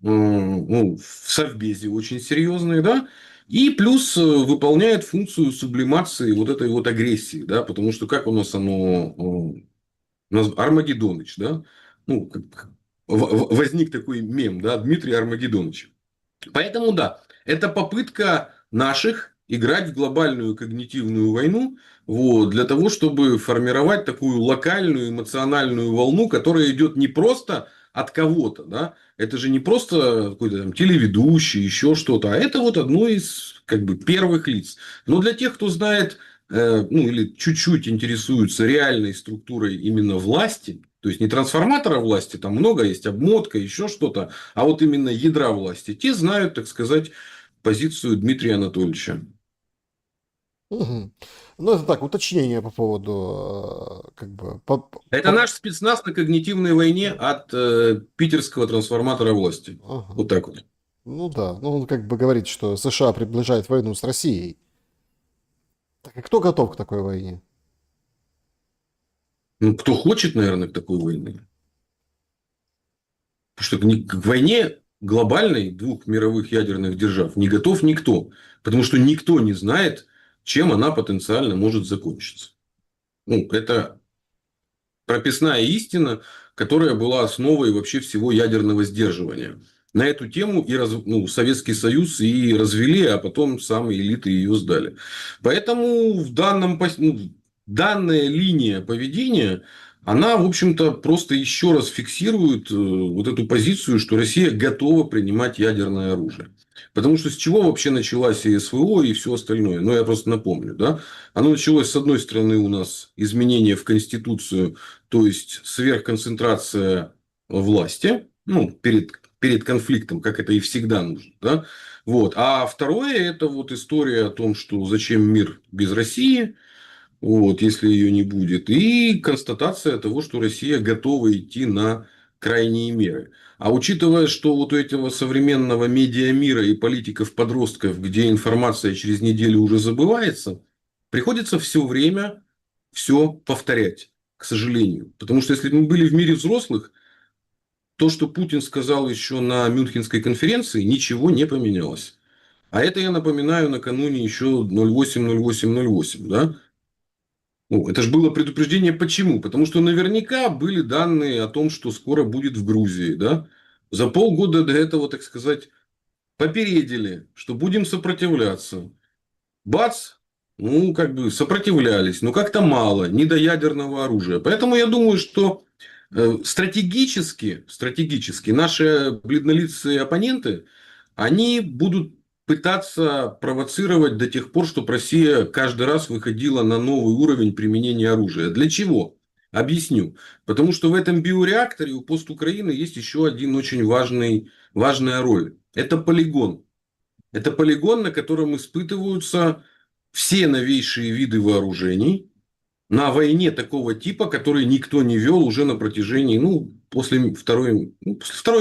ну, в совбезе очень серьезной, да, и плюс выполняет функцию сублимации вот этой вот агрессии, да, потому что как у нас оно, Армагеддоныч, да, ну, возник такой мем, да, Дмитрий Армагеддоныч. Поэтому да, это попытка наших играть в глобальную когнитивную войну, вот, для того, чтобы формировать такую локальную эмоциональную волну, которая идет не просто от кого-то, да, это же не просто какой-то там телеведущий, еще что-то, а это вот одно из как бы первых лиц. Но для тех, кто знает, ну или чуть-чуть интересуется реальной структурой именно власти, то есть не трансформатора власти, там много есть, обмотка, еще что-то, а вот именно ядра власти, те знают, так сказать, позицию Дмитрия Анатольевича. Мгм. Ну, это так, уточнение по поводу, как бы, Это наш спецназ на когнитивной войне от питерского трансформатора власти. ага. Вот так вот. Ну да, ну он как бы говорит, что США приближает войну с Россией. Так, и кто готов к такой войне? Ну, кто хочет, наверное, к такой войне. Потому что к войне глобальной двух мировых ядерных держав не готов никто. Потому что никто не знает, чем она потенциально может закончиться. Ну, это прописная истина, которая была основой вообще всего ядерного сдерживания. На эту тему и ну, Советский Союз и развели, а потом самые элиты ее сдали. Поэтому ну, данная линия поведения, она, в общем-то, просто еще раз фиксирует вот эту позицию, что Россия готова принимать ядерное оружие. Потому что с чего вообще началась и СВО, и все остальное? Ну, я просто напомню. Да? Оно началось, с одной стороны, у нас изменение в Конституцию, то есть сверхконцентрация власти, ну, перед конфликтом, как это и всегда нужно. Да? Вот. А второе, это вот история о том, что зачем мир без России, вот, если ее не будет. И констатация того, что Россия готова идти на крайние меры. А учитывая, что вот у этого современного медиамира и политиков-подростков, где информация через неделю уже забывается, приходится все время все повторять, к сожалению. Потому что если бы мы были в мире взрослых, то, что Путин сказал еще на Мюнхенской конференции, ничего не поменялось. А это, я напоминаю, накануне еще 08-08-08, да? Ну, это же было предупреждение почему? Потому что наверняка были данные о том, что скоро будет в Грузии. Да? За полгода до этого, так сказать, попередили, что будем сопротивляться. Бац! Ну, как бы сопротивлялись, но как-то мало, не до ядерного оружия. Поэтому я думаю, что стратегически наши бледнолицые оппоненты, они будут пытаться провоцировать до тех пор, чтобы Россия каждый раз выходила на новый уровень применения оружия. Для чего? Объясню. Потому что в этом биореакторе у Постукраины есть еще один очень важная роль. Это полигон. Это полигон, на котором испытываются все новейшие виды вооружений на войне такого типа, который никто не вел уже на протяжении, ну, после Второй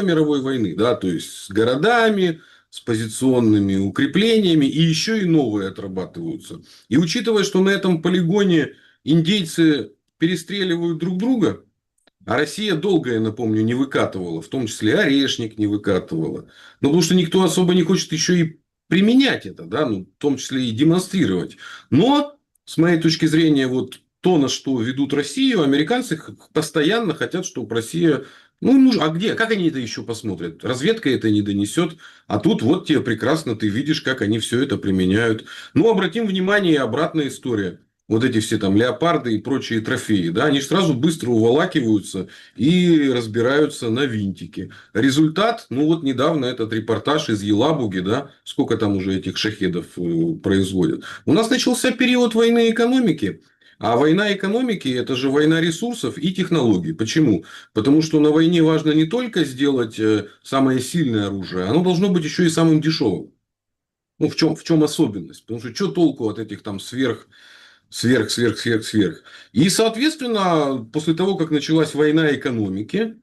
мировой войны, да, то есть с городами, с позиционными укреплениями, и еще и новые отрабатываются. И учитывая, что на этом полигоне индейцы перестреливают друг друга, а Россия долго, я напомню, не выкатывала, в том числе Орешник не выкатывала. Ну, потому что никто особо не хочет еще и применять это, да, ну, в том числе и демонстрировать. Но, с моей точки зрения, вот то, на что ведут Россию, американцы постоянно хотят, чтобы Россия... Ну, а где? Как они это еще посмотрят? Разведка это не донесет. А тут вот тебе прекрасно, ты видишь, как они все это применяют. Ну, обратим внимание, обратная история. Вот эти все там леопарды и прочие трофеи, да, они сразу быстро уволакиваются и разбираются на винтики. Результат, ну вот недавно этот репортаж из Елабуги, да, сколько там уже этих шахедов производят. У нас начался период войны экономики. А война экономики – это же война ресурсов и технологий. Почему? Потому что на войне важно не только сделать самое сильное оружие, оно должно быть еще и самым дешевым. Ну, в чем особенность? Потому что толку от этих там сверх. И, соответственно, после того, как началась война экономики,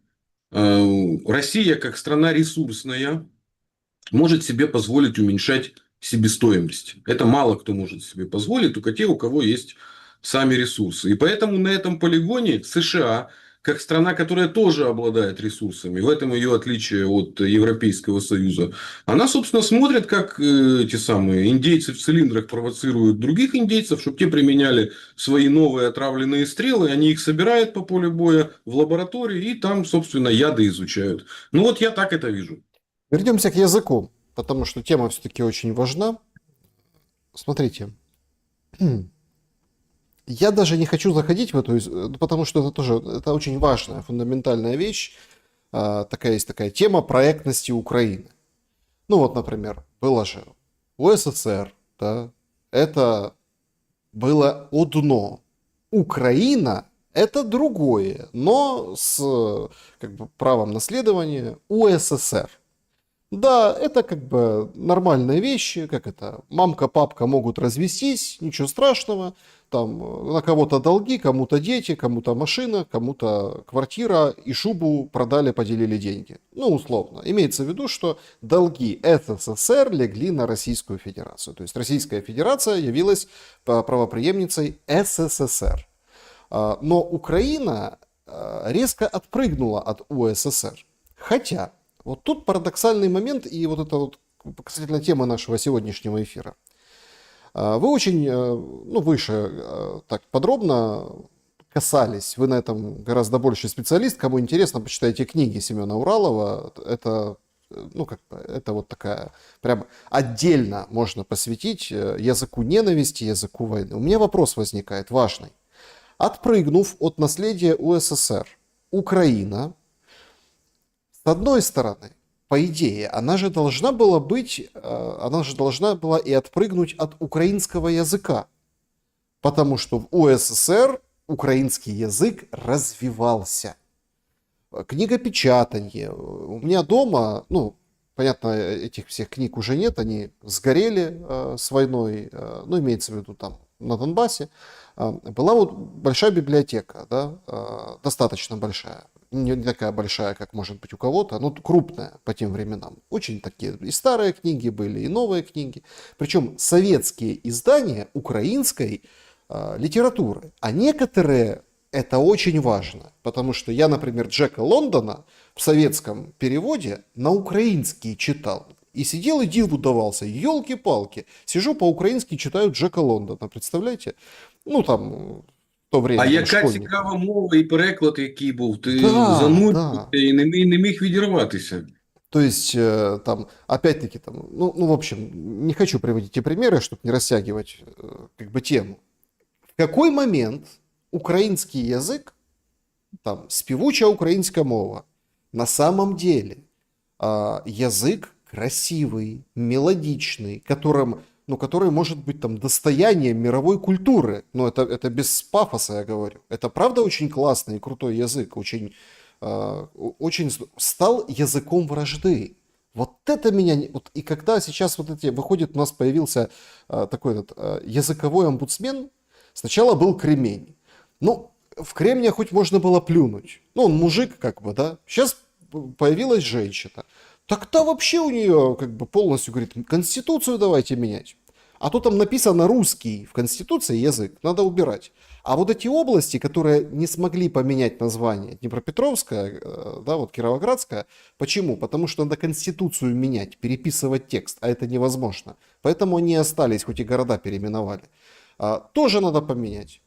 Россия, как страна ресурсная, может себе позволить уменьшать себестоимость. Это мало кто может себе позволить, только те, у кого есть сами ресурсы. И поэтому на этом полигоне США, как страна, которая тоже обладает ресурсами, в этом ее отличие от Европейского Союза, она, собственно, смотрит, как эти самые индейцы в цилиндрах провоцируют других индейцев, чтобы те применяли свои новые отравленные стрелы, они их собирают по полю боя в лаборатории и там, собственно, яды изучают. Ну вот я так это вижу. Вернемся к языку, потому что тема все-таки очень важна. Смотрите, я даже не хочу заходить в эту, потому что это тоже это очень важная, фундаментальная вещь. Такая есть такая тема проектности Украины. Ну вот, например, было же УССР, да, это было одно. Украина это другое, но с как бы правом наследования УССР. Да, это как бы нормальные вещи, как это, мамка, папка могут развестись, ничего страшного, там на кого-то долги, кому-то дети, кому-то машина, кому-то квартира и шубу продали, поделили деньги. Ну, условно. Имеется в виду, что долги СССР легли на Российскую Федерацию. То есть Российская Федерация явилась правопреемницей СССР. Но Украина резко отпрыгнула от УССР. Хотя... Вот тут парадоксальный момент, и вот это вот касательно темы нашего сегодняшнего эфира. Вы очень, ну, выше так подробно касались, вы на этом гораздо больше специалист, кому интересно, почитайте книги Семена Уралова, это, ну, как бы, это вот такая, прям отдельно можно посвятить языку ненависти, языку войны. У меня вопрос возникает важный. Отпрыгнув от наследия УССР, Украина, с одной стороны, по идее, она же должна была и отпрыгнуть от украинского языка, потому что в УССР украинский язык развивался. Книгопечатание. У меня дома, ну, понятно, этих всех книг уже нет, они сгорели с войной, ну, имеется в виду там на Донбассе. Была вот большая библиотека, да, достаточно большая. Не такая большая, как может быть у кого-то, но крупная по тем временам. Очень такие и старые книги были, и новые книги. Причем советские издания украинской литературы. А некоторые это очень важно, потому что я, например, Джека Лондона в советском переводе на украинский читал. И сидел и диву давался. Елки-палки. Сижу по-украински читаю Джека Лондона. Представляете? Ну там... в то время, А там, яка школьник. цікава мова і переклад, який був. Ти Да, занудився да. і не міг відірватися. То есть, там, опять-таки, там, ну, в общем, не хочу приводить эти примеры, чтобы не растягивать, как бы, тему. В какой момент украинский язык, там, спевучая украинская мова, на самом деле язык красивый, мелодичный, который может быть там достоянием мировой культуры. Но это без пафоса я говорю. Это правда очень классный и крутой язык, очень стал языком вражды. Вот это меня... Вот, и когда сейчас вот эти выходит, у нас появился такой языковой омбудсмен, сначала был Кремень. Ну, в Кремня хоть можно было плюнуть. Ну, он мужик как бы, да. Сейчас появилась женщина. Так-то вообще у нее как бы полностью говорит, конституцию давайте менять. А то там написано русский в Конституции язык, надо убирать. А вот эти области, которые не смогли поменять название, Днепропетровская, да, вот Кировоградская, почему? Потому что надо Конституцию менять, переписывать текст, а это невозможно. Поэтому они остались, хоть и города переименовали. Тоже надо поменять.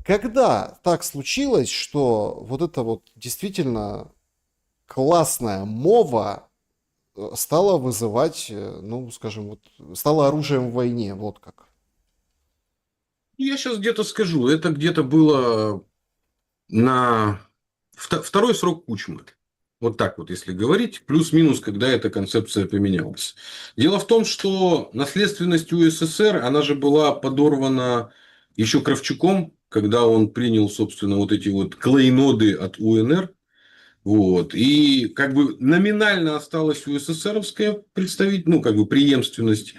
Когда так случилось, что вот это вот действительно классная мова стала вызывать, ну, скажем, вот, стала оружием в войне, вот как. Я сейчас где-то скажу, это где-то было на второй срок Кучмы. Вот так вот, если говорить, плюс-минус, когда эта концепция поменялась. Дело в том, что наследственность УССР, она же была подорвана еще Кравчуком, когда он принял, собственно, вот эти вот клейноды от УНР. Вот. И как бы номинально осталась УССРовская ну, как бы преемственность,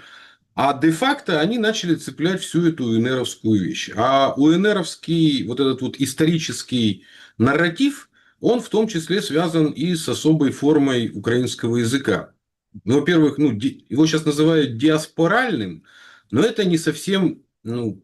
а де-факто они начали цеплять всю эту УНРовскую вещь. А УНРовский вот этот вот исторический нарратив, он в том числе связан и с особой формой украинского языка. Ну, во-первых, ну, его сейчас называют диаспоральным, но это не совсем, ну,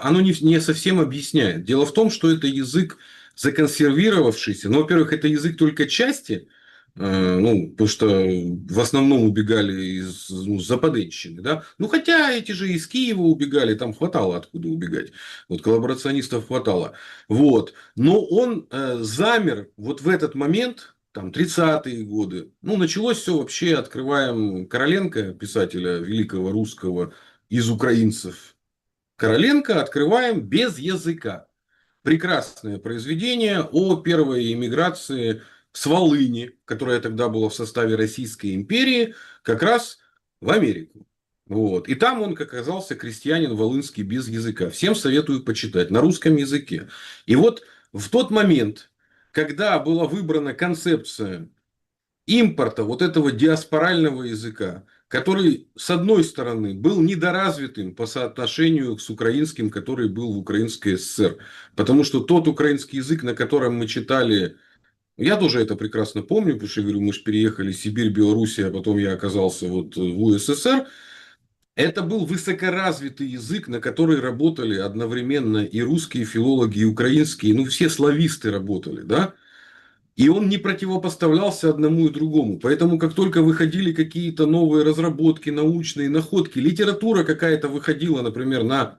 оно не совсем объясняет. Дело в том, что это язык законсервировавшийся. Ну, во-первых, это язык только части, ну, потому что в основном убегали из Западенщины, да. Ну, хотя эти же из Киева убегали, там хватало откуда убегать. Вот коллаборационистов хватало. Вот. Но он замер вот в этот момент, там, 30-е годы. Ну, началось все вообще, открываем Короленко, писателя великого русского из украинцев. Короленко открываем без языка. Прекрасное произведение о первой эмиграции с Волыни, которая тогда была в составе Российской империи, как раз в Америку. Вот. И там он оказался крестьянин волынский без языка. Всем советую почитать на русском языке. И вот в тот момент, когда была выбрана концепция импорта вот этого диаспорального языка, который, с одной стороны, был недоразвитым по соотношению с украинским, который был в Украинской ССР. Потому что тот украинский язык, на котором мы читали, я тоже это прекрасно помню, потому что, я говорю, мы же переехали в Сибирь, Белоруссия, а потом я оказался вот в УССР. Это был высокоразвитый язык, на который работали одновременно и русские филологи, и украинские, ну, все слависты работали, да? И он не противопоставлялся одному и другому. Поэтому, как только выходили какие-то новые разработки, научные находки, литература какая-то выходила, например, на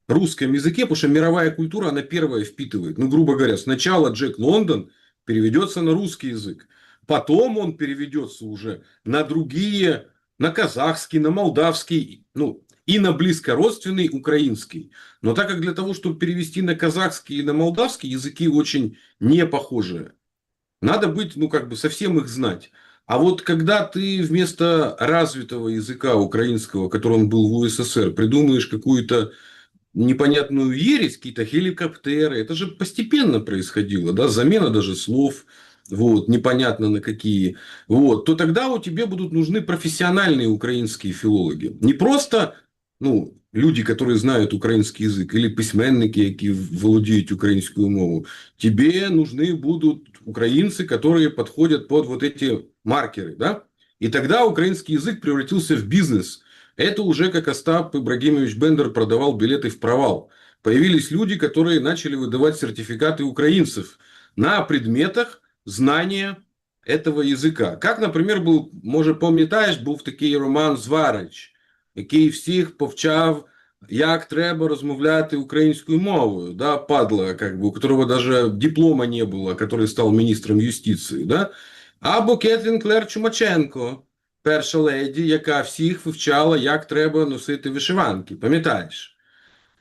русском языке, потому что мировая культура, она первая впитывает. Ну, грубо говоря, сначала Джек Лондон переведется на русский язык. Потом он переведется уже на другие, на казахский, на молдавский, ну, и на близкородственный украинский. Но так как для того, чтобы перевести на казахский и на молдавский, языки очень не похожие. Надо быть, ну, как бы совсем их знать. А вот когда ты вместо развитого языка украинского, который он был в УССР, придумаешь какую-то непонятную ересь, какие-то хеликоптеры, это же постепенно происходило, да, замена даже слов, вот, непонятно на какие, вот, то тогда у тебя будут нужны профессиональные украинские филологи. Не просто, ну, люди, которые знают украинский язык, или письменники, які володіють українською мовою. Тебе нужны будут украинцы, которые подходят под вот эти маркеры, да? И тогда украинский язык превратился в бизнес. Это уже как Остап Ибрагимович Бендер продавал билеты в провал. Появились люди, которые начали выдавать сертификаты украинцев на предметах знания этого языка. Как, например, был, може пам'ятаєш, був такий Роман Зварич, який всіх повчав, як треба розмовляти українською мовою, да, падла, как бы, у которого даже диплома не было, который стал министром юстиции, да? Або Кетлін Клер Чумаченко, перша леді, яка всіх вивчала, як треба носити вишиванки, пам'ятаєш?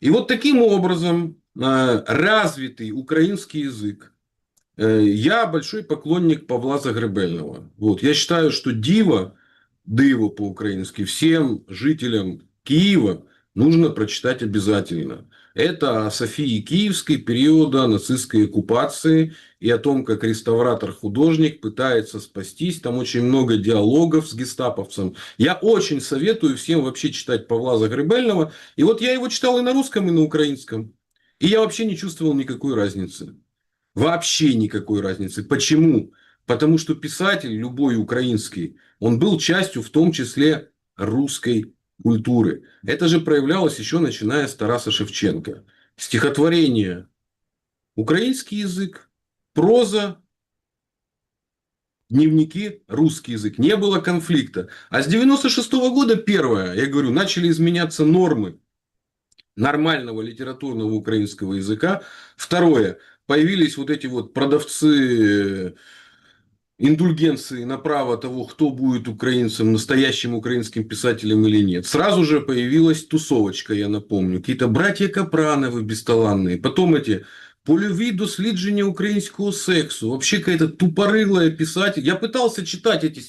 И вот таким образом развитый украинский язык. Я большой поклонник Павла Загребельного. Вот. Я считаю, что диво по-украински, всем жителям Киева нужно прочитать обязательно. Это о Софии Киевской периода нацистской оккупации и о том, как реставратор-художник пытается спастись. Там очень много диалогов с гестаповцем. Я очень советую всем вообще читать Павла Загребельного. И вот я его читал и на русском, и на украинском. И я вообще не чувствовал никакой разницы. Вообще никакой разницы. Почему? Потому что писатель, любой украинский, он был частью в том числе русской культуры. Это же проявлялось еще начиная с Тараса Шевченко. Стихотворение – украинский язык, проза, дневники – русский язык. Не было конфликта. А с 96 года первое, я говорю, начали изменяться нормы нормального литературного украинского языка. Второе, появились вот эти вот продавцы индульгенции на право того, кто будет украинцем, настоящим украинским писателем или нет. Сразу же появилась тусовочка, я напомню. Какие-то братья Капрановы бесталанные. Потом эти «Польові дослідження українського сексу». Вообще какая-то тупорылая писатель. Я пытался читать эти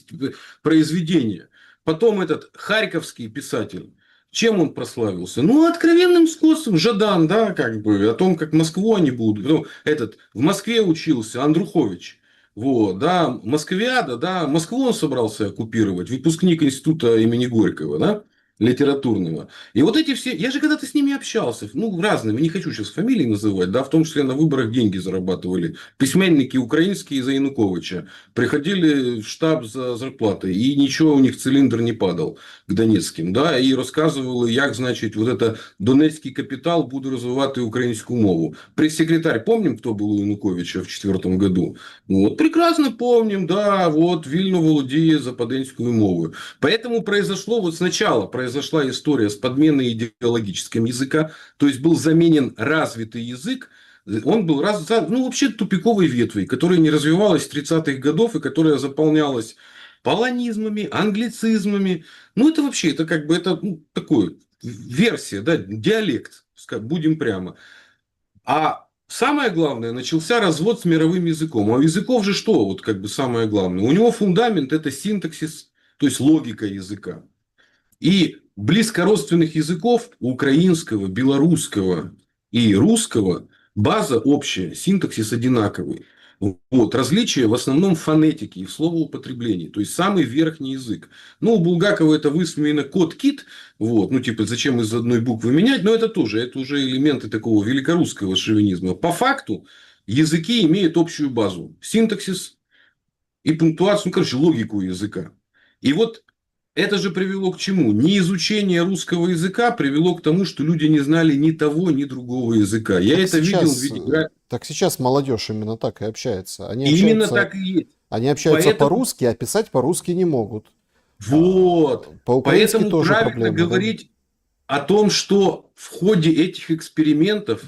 произведения. Потом этот харьковский писатель. Чем он прославился? Ну, откровенным скотством. Жадан, да, как бы, о том, как Москву они будут. Потом этот, в Москве учился, Андрухович. Вот, да, Москвиада, да, Москву он собрался оккупировать, выпускник института имени Горького, да, литературного. И вот эти все, я же когда-то с ними общался, ну, разными, не хочу сейчас фамилии называть, да, в том числе на выборах деньги зарабатывали. Письменники украинские за Януковича приходили в штаб за зарплатой, и ничего у них цилиндр не падал к Донецким, да, и рассказывали, як, значит, вот это Донецкий капитал буде розвивати українську мову. Пресс-секретарь, помним, кто был у Януковича в 2004 году? Вот, прекрасно помним, да, вот, вільно володіє западенською мовою. Поэтому произошло, вот сначала произошла история с подменой идеологическим языка, то есть был заменен развитый язык, он был ну, вообще тупиковой ветвью, которая не развивалась с 30-х годов и которая заполнялась полонизмами, англицизмами. Ну, это вообще, это как бы, это ну, такое, версия, да, диалект, будем прямо. А самое главное, начался развод с мировым языком. А у языков же что, вот как бы самое главное? У него фундамент – это синтаксис, то есть логика языка. И близкородственных языков украинского, белорусского и русского база общая, синтаксис одинаковый. Вот. Различия в основном в фонетике и в словоупотреблении. То есть самый верхний язык. Ну, у Булгакова это высмеяно кот-кит. Вот. Ну, типа, зачем из одной буквы менять? Но это уже элементы такого великорусского шовинизма. По факту языки имеют общую базу. Синтаксис и пунктуацию, ну, короче, логику языка. И вот это же привело к чему? Неизучение русского языка привело к тому, что люди не знали ни того, ни другого языка. Я Так это видел в сейчас, виде... так сейчас молодежь именно так и общается. Именно так и есть. Они общаются Поэтому, по-русски, а писать по-русски не могут. вот, По-украински поэтому тоже правильно проблема, да? говорить о том, что в ходе этих экспериментов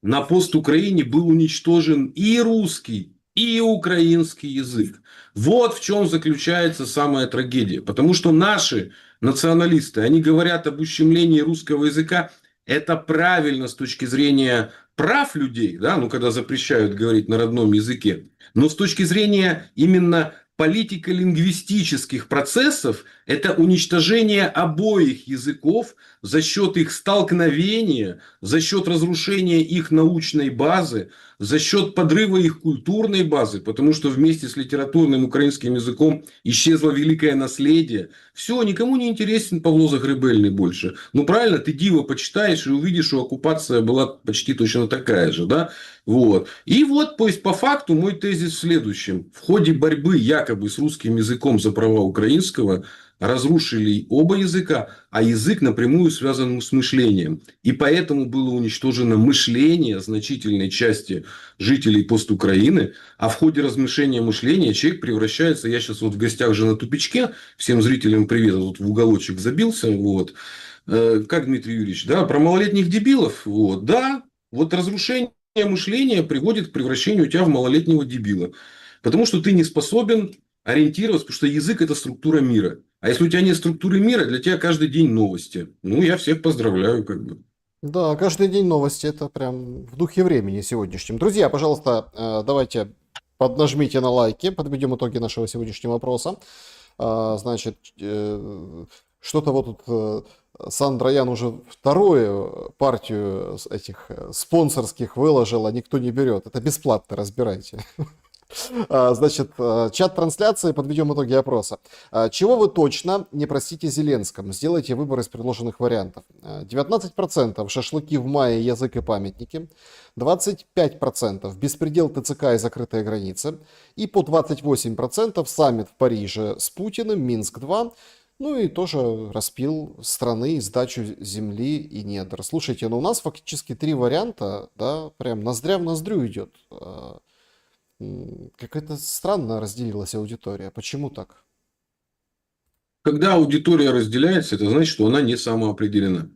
на постукраине был уничтожен и русский, и украинский язык. Вот в чем заключается самая трагедия. Потому что наши националисты, они говорят об ущемлении русского языка. Это правильно с точки зрения прав людей, да, ну, когда запрещают говорить на родном языке. Но с точки зрения именно политико-лингвистических процессов, это уничтожение обоих языков за счет их столкновения, за счет разрушения их научной базы, за счет подрыва их культурной базы, потому что вместе с литературным украинским языком исчезло великое наследие. Все, никому не интересен Павло Загребельный больше. Ну, правильно, ты Диво почитаешь и увидишь, что оккупация была почти точно такая же, да? Вот. И вот, то есть, по факту мой тезис в следующем. В ходе борьбы якобы с русским языком за права украинского разрушили оба языка, а язык напрямую связан с мышлением. И поэтому было уничтожено мышление значительной части жителей постукраины, а в ходе размышления мышления человек превращается, я сейчас вот в гостях же на тупичке, всем зрителям привет, вот в уголочек забился, вот, как Дмитрий Юрьевич, да, про малолетних дебилов, вот, да, вот разрушение мышления приводит к превращению тебя в малолетнего дебила, потому что ты не способен ориентироваться, потому что язык – это структура мира. А если у тебя нет структуры мира, для тебя каждый день новости. Ну, я всех поздравляю, как бы. Да, каждый день новости, это прям в духе времени сегодняшнем. Друзья, пожалуйста, давайте поднажмите на лайки, подведем итоги нашего сегодняшнего опроса. Значит, что-то вот тут Сандра Ян уже вторую партию этих спонсорских выложил, а никто не берет. Это бесплатно, разбирайте. Значит, чат трансляции, подведем итоги опроса. Чего вы точно не простите Зеленскому? Сделайте выбор из предложенных вариантов. 19% шашлыки в мае, язык и памятники. 25% беспредел ТЦК и закрытые границы. И по 28% саммит в Париже с Путиным, Минск-2. Ну и тоже распил страны, сдачу земли и недр. Слушайте, ну у нас фактически три варианта, да, прям ноздря в ноздрю идет. Какая-то странно разделилась аудитория. Почему так? Когда аудитория разделяется, это значит, что она не самоопределена.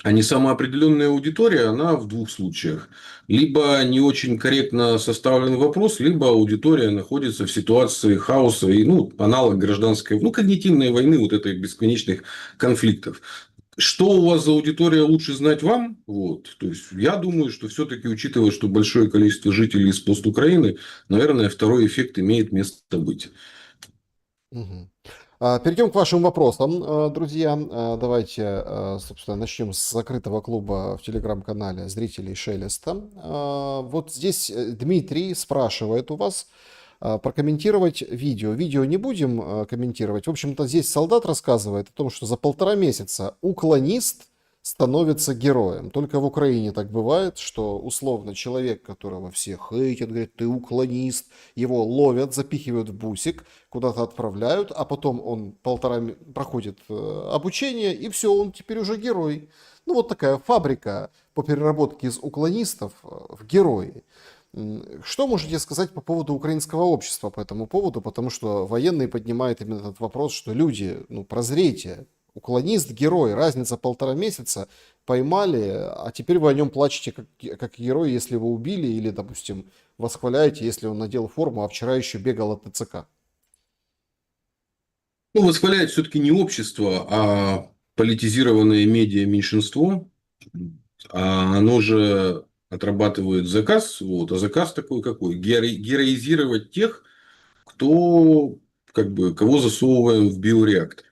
А не самоопределенная аудитория, она в двух случаях. Либо не очень корректно составлен вопрос, либо аудитория находится в ситуации хаоса и, ну, аналог гражданской, ну, когнитивной войны, вот этой бесконечных конфликтов. Что у вас за аудитория, лучше знать вам. Вот. То есть, я думаю, что все-таки, учитывая, что большое количество жителей из пост-Украины, наверное, второй эффект имеет место быть. Мгм. Перейдем к вашим вопросам, друзья. Давайте, собственно, начнем с закрытого клуба в телеграм-канале зрителей Шелеста. Вот здесь Дмитрий спрашивает у вас прокомментировать видео. Видео не будем комментировать. В общем-то, здесь солдат рассказывает о том, что за 1,5 месяца уклонист становится героем. Только в Украине так бывает, что условно человек, которого все хейтят, говорят, ты уклонист, его ловят, запихивают в бусик, куда-то отправляют, а потом он проходит обучение, и все, он теперь уже герой. Ну вот такая фабрика по переработке из уклонистов в герои. Что можете сказать по поводу украинского общества по этому поводу? Потому что военные поднимают именно этот вопрос, что люди, ну, прозрейте, уклонист, герой, разница 1,5 месяца, поймали, а теперь вы о нем плачете как герой, если вы убили, или, допустим, восхваляете, если он надел форму, а вчера еще бегал от ТЦК. Ну, восхваляет все-таки не общество, а политизированное медиа меньшинство. А оно же отрабатывает заказ. Вот, а заказ такой какой? Героизировать тех, кто, как бы, кого засовываем в биореактор.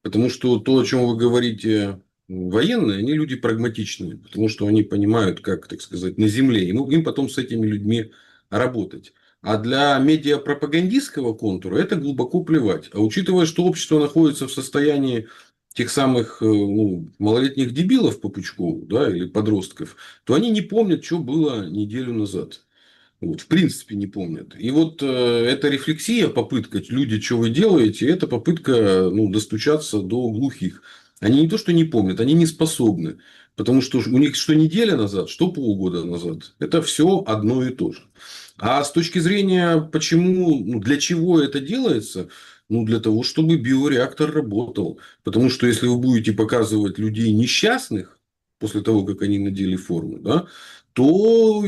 Потому что то, о чем вы говорите, военные, они люди прагматичные. Потому что они понимают, как, так сказать, на земле. Им потом с этими людьми работать. А для медиапропагандистского контура это глубоко плевать. А учитывая, что общество находится в состоянии тех самых, ну, малолетних дебилов по Пучкову, да, или подростков, то они не помнят, что было неделю назад. Вот, в принципе, не помнят. И вот эта рефлексия, попытка, люди, что вы делаете, это попытка, ну, достучаться до глухих. Они не то, что не помнят, они не способны. Потому что у них что неделя назад, что полгода назад. Это все одно и то же. А с точки зрения, почему, ну, для чего это делается, ну, для того, чтобы биореактор работал. Потому что если вы будете показывать людей несчастных после того, как они надели форму, да, то,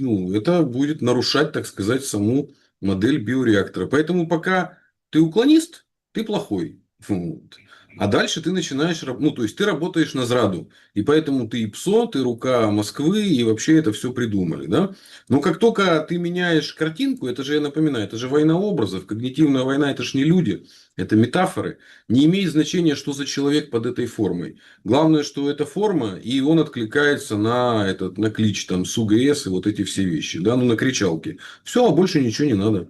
ну, это будет нарушать, так сказать, саму модель биореактора. Поэтому пока ты уклонист, ты плохой. Вот. А дальше ты начинаешь, ну, то есть ты работаешь на зраду. И поэтому ты и ПСО, ты рука Москвы, и вообще это все придумали. Да? Но как только ты меняешь картинку, это же, я напоминаю, это же война образов. Когнитивная война, это же не люди, это метафоры. Не имеет значения, что за человек под этой формой. Главное, что это форма, и он откликается на, этот, на клич там, с УГС и вот эти все вещи. Да? Ну, на кричалки. Все, а больше ничего не надо.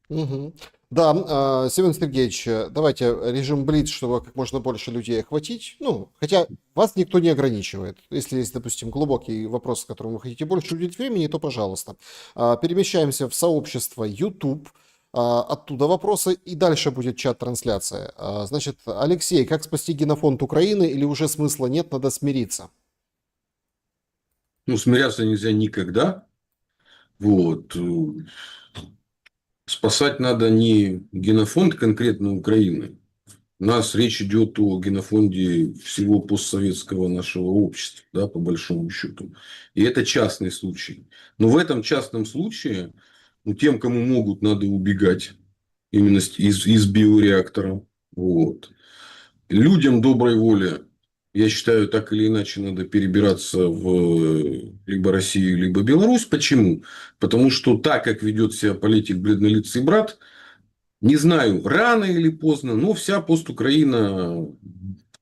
Мгм. Да, Семен Сергеевич, давайте режим Блиц, чтобы как можно больше людей охватить. Ну, хотя вас никто не ограничивает. Если есть, допустим, глубокий вопрос, с которым вы хотите больше уделить времени, то пожалуйста. Перемещаемся в сообщество YouTube. Оттуда вопросы, и дальше будет чат-трансляция. Значит, Алексей, как спасти генофонд Украины, или уже смысла нет, надо смириться? Ну, смиряться нельзя никогда. Вот. Спасать надо не генофонд конкретно Украины. У нас речь идет о генофонде всего постсоветского нашего общества, да, по большому счету. И это частный случай. Но в этом частном случае, ну, тем, кому могут, надо убегать именно из биореактора. Вот. Людям доброй воли, я считаю, так или иначе надо перебираться в либо Россию, либо Беларусь. Почему? Потому что так, как ведет себя политик бледнолицый брат, не знаю, рано или поздно, но вся пост-Украина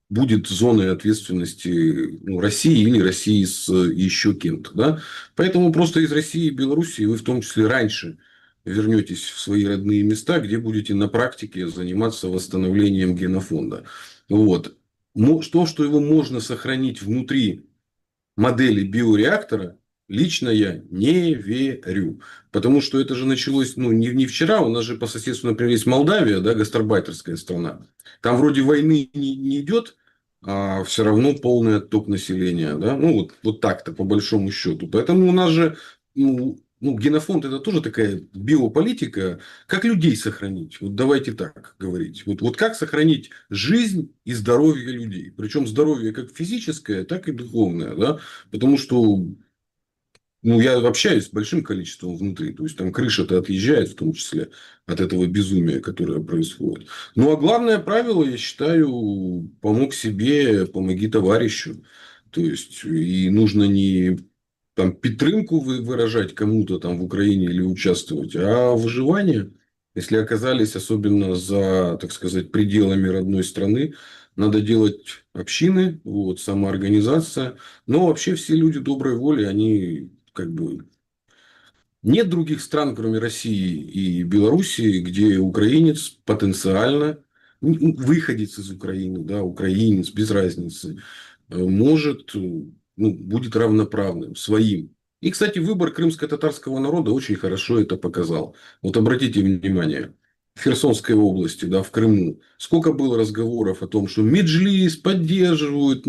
будет зоной ответственности, ну, России или России с еще кем-то. Да? Поэтому просто из России и Белоруссии вы в том числе раньше вернетесь в свои родные места, где будете на практике заниматься восстановлением генофонда. Вот. Но то, что его можно сохранить внутри модели биореактора, лично я не верю. Потому что это же началось, ну, не вчера. У нас же по соседству, например, есть Молдавия, да, гастарбайтерская страна. Там вроде войны не идет, а все равно полный отток населения. Да? Ну, вот так-то, по большому счету. Поэтому у нас же генофонд это тоже такая биополитика. Как людей сохранить? Вот давайте так говорить. Вот как сохранить жизнь и здоровье людей? Причем здоровье как физическое, так и духовное. Да? Потому что я общаюсь с большим количеством внутри. То есть, там крыша-то отъезжает, в том числе, от этого безумия, которое происходит. Ну, а главное правило, я считаю, помог себе, помоги товарищу. То есть, и нужно не там підтримку выражать кому-то там в Украине или участвовать, а выживание. Если оказались, особенно за, так сказать, пределами родной страны, надо делать общины, вот, самоорганизация. Но вообще все люди доброй воли, они как бы... Нет других стран, кроме России и Белоруссии, где украинец потенциально, выходец из Украины, да, украинец, без разницы, может, будет равноправным, своим. И, кстати, выбор крымско-татарского народа очень хорошо это показал. Вот обратите внимание, в Херсонской области, да, в Крыму, сколько было разговоров о том, что Меджлис поддерживают,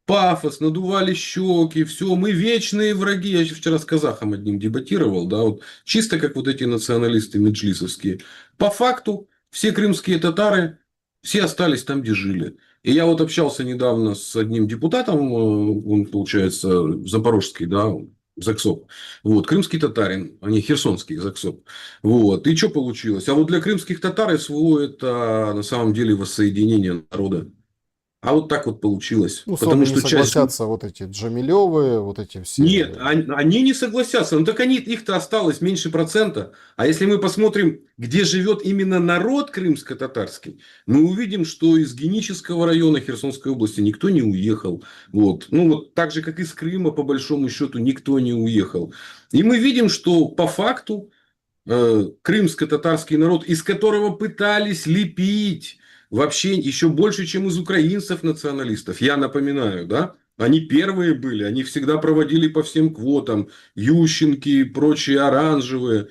пафос, надували щеки, все, мы вечные враги. Я еще вчера с казахом одним дебатировал, да, вот чисто как вот эти националисты меджлисовские. По факту все крымские татары, все остались там, где жили. И я вот общался недавно с одним депутатом, он, получается, запорожский, да, Заксоп. Вот, крымский татарин, а не херсонский Заксоп. Вот. И что получилось? А вот для крымских татар СВО это на самом деле воссоединение народа. А вот так вот получилось. Ну, с вами Потому не что часть... согласятся вот эти Джамилевы, вот эти Нет, все. они не согласятся. Ну, так их-то осталось меньше процента. А если мы посмотрим, где живет именно народ крымско-татарский, мы увидим, что из Генического района Херсонской области никто не уехал. Вот. Вот так же, как из Крыма, по большому счету, никто не уехал. И мы видим, что по факту крымско-татарский народ, из которого пытались лепить вообще еще больше, чем из украинцев националистов. Я напоминаю, да? Они первые были, они всегда проводили по всем квотам, Ющенки и прочие оранжевые.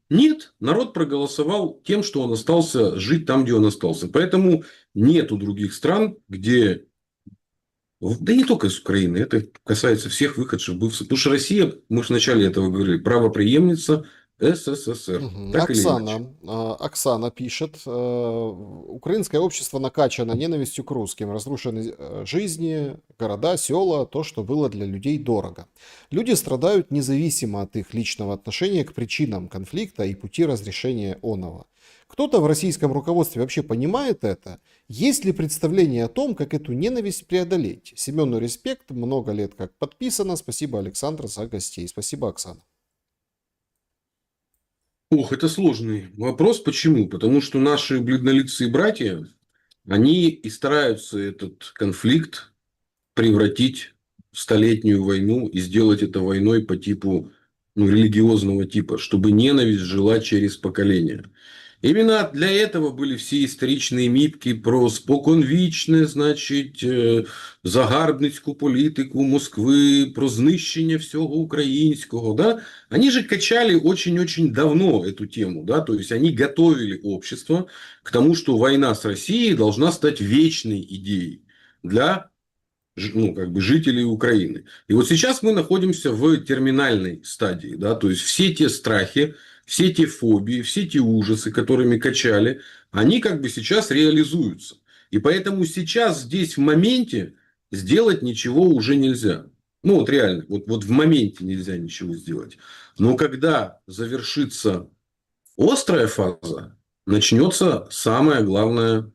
Нет, народ проголосовал тем, что он остался жить там, где он остался. Поэтому нету других стран, где... Да не только из Украины, это касается всех выходцев бывших. Потому что Россия, мы же в начале этого говорили, правопреемница СССР. Мгм. Так или иначе. Оксана пишет, украинское общество накачано ненавистью к русским, разрушены жизни, города, села, то, что было для людей дорого. Люди страдают независимо от их личного отношения к причинам конфликта и пути разрешения оного. Кто-то в российском руководстве вообще понимает это? Есть ли представление о том, как эту ненависть преодолеть? Семену респект, много лет как подписано. Спасибо, Александр, за гостей. Спасибо, Оксана. Ох, это сложный вопрос. Почему? Потому что наши бледнолицые братья, они и стараются этот конфликт превратить в столетнюю войну и сделать это войной по типу, религиозного типа, чтобы ненависть жила через поколения. Именно для этого были все історичні міпки про споконвічне, значить, загарбницьку політику Москви, про знищення всього українського. Да? Они же качали очень-очень давно эту тему. Да? То есть, они готовили общество к тому, что война с Россией должна стать вечной идеей для жителей Украины. И вот сейчас мы находимся в терминальной стадии. Да? То есть, все те страхи, все те фобии, все те ужасы, которыми качали, они сейчас реализуются. И поэтому сейчас здесь в моменте сделать ничего уже нельзя. Вот реально, вот в моменте нельзя ничего сделать. Но когда завершится острая фаза, начнется самое главное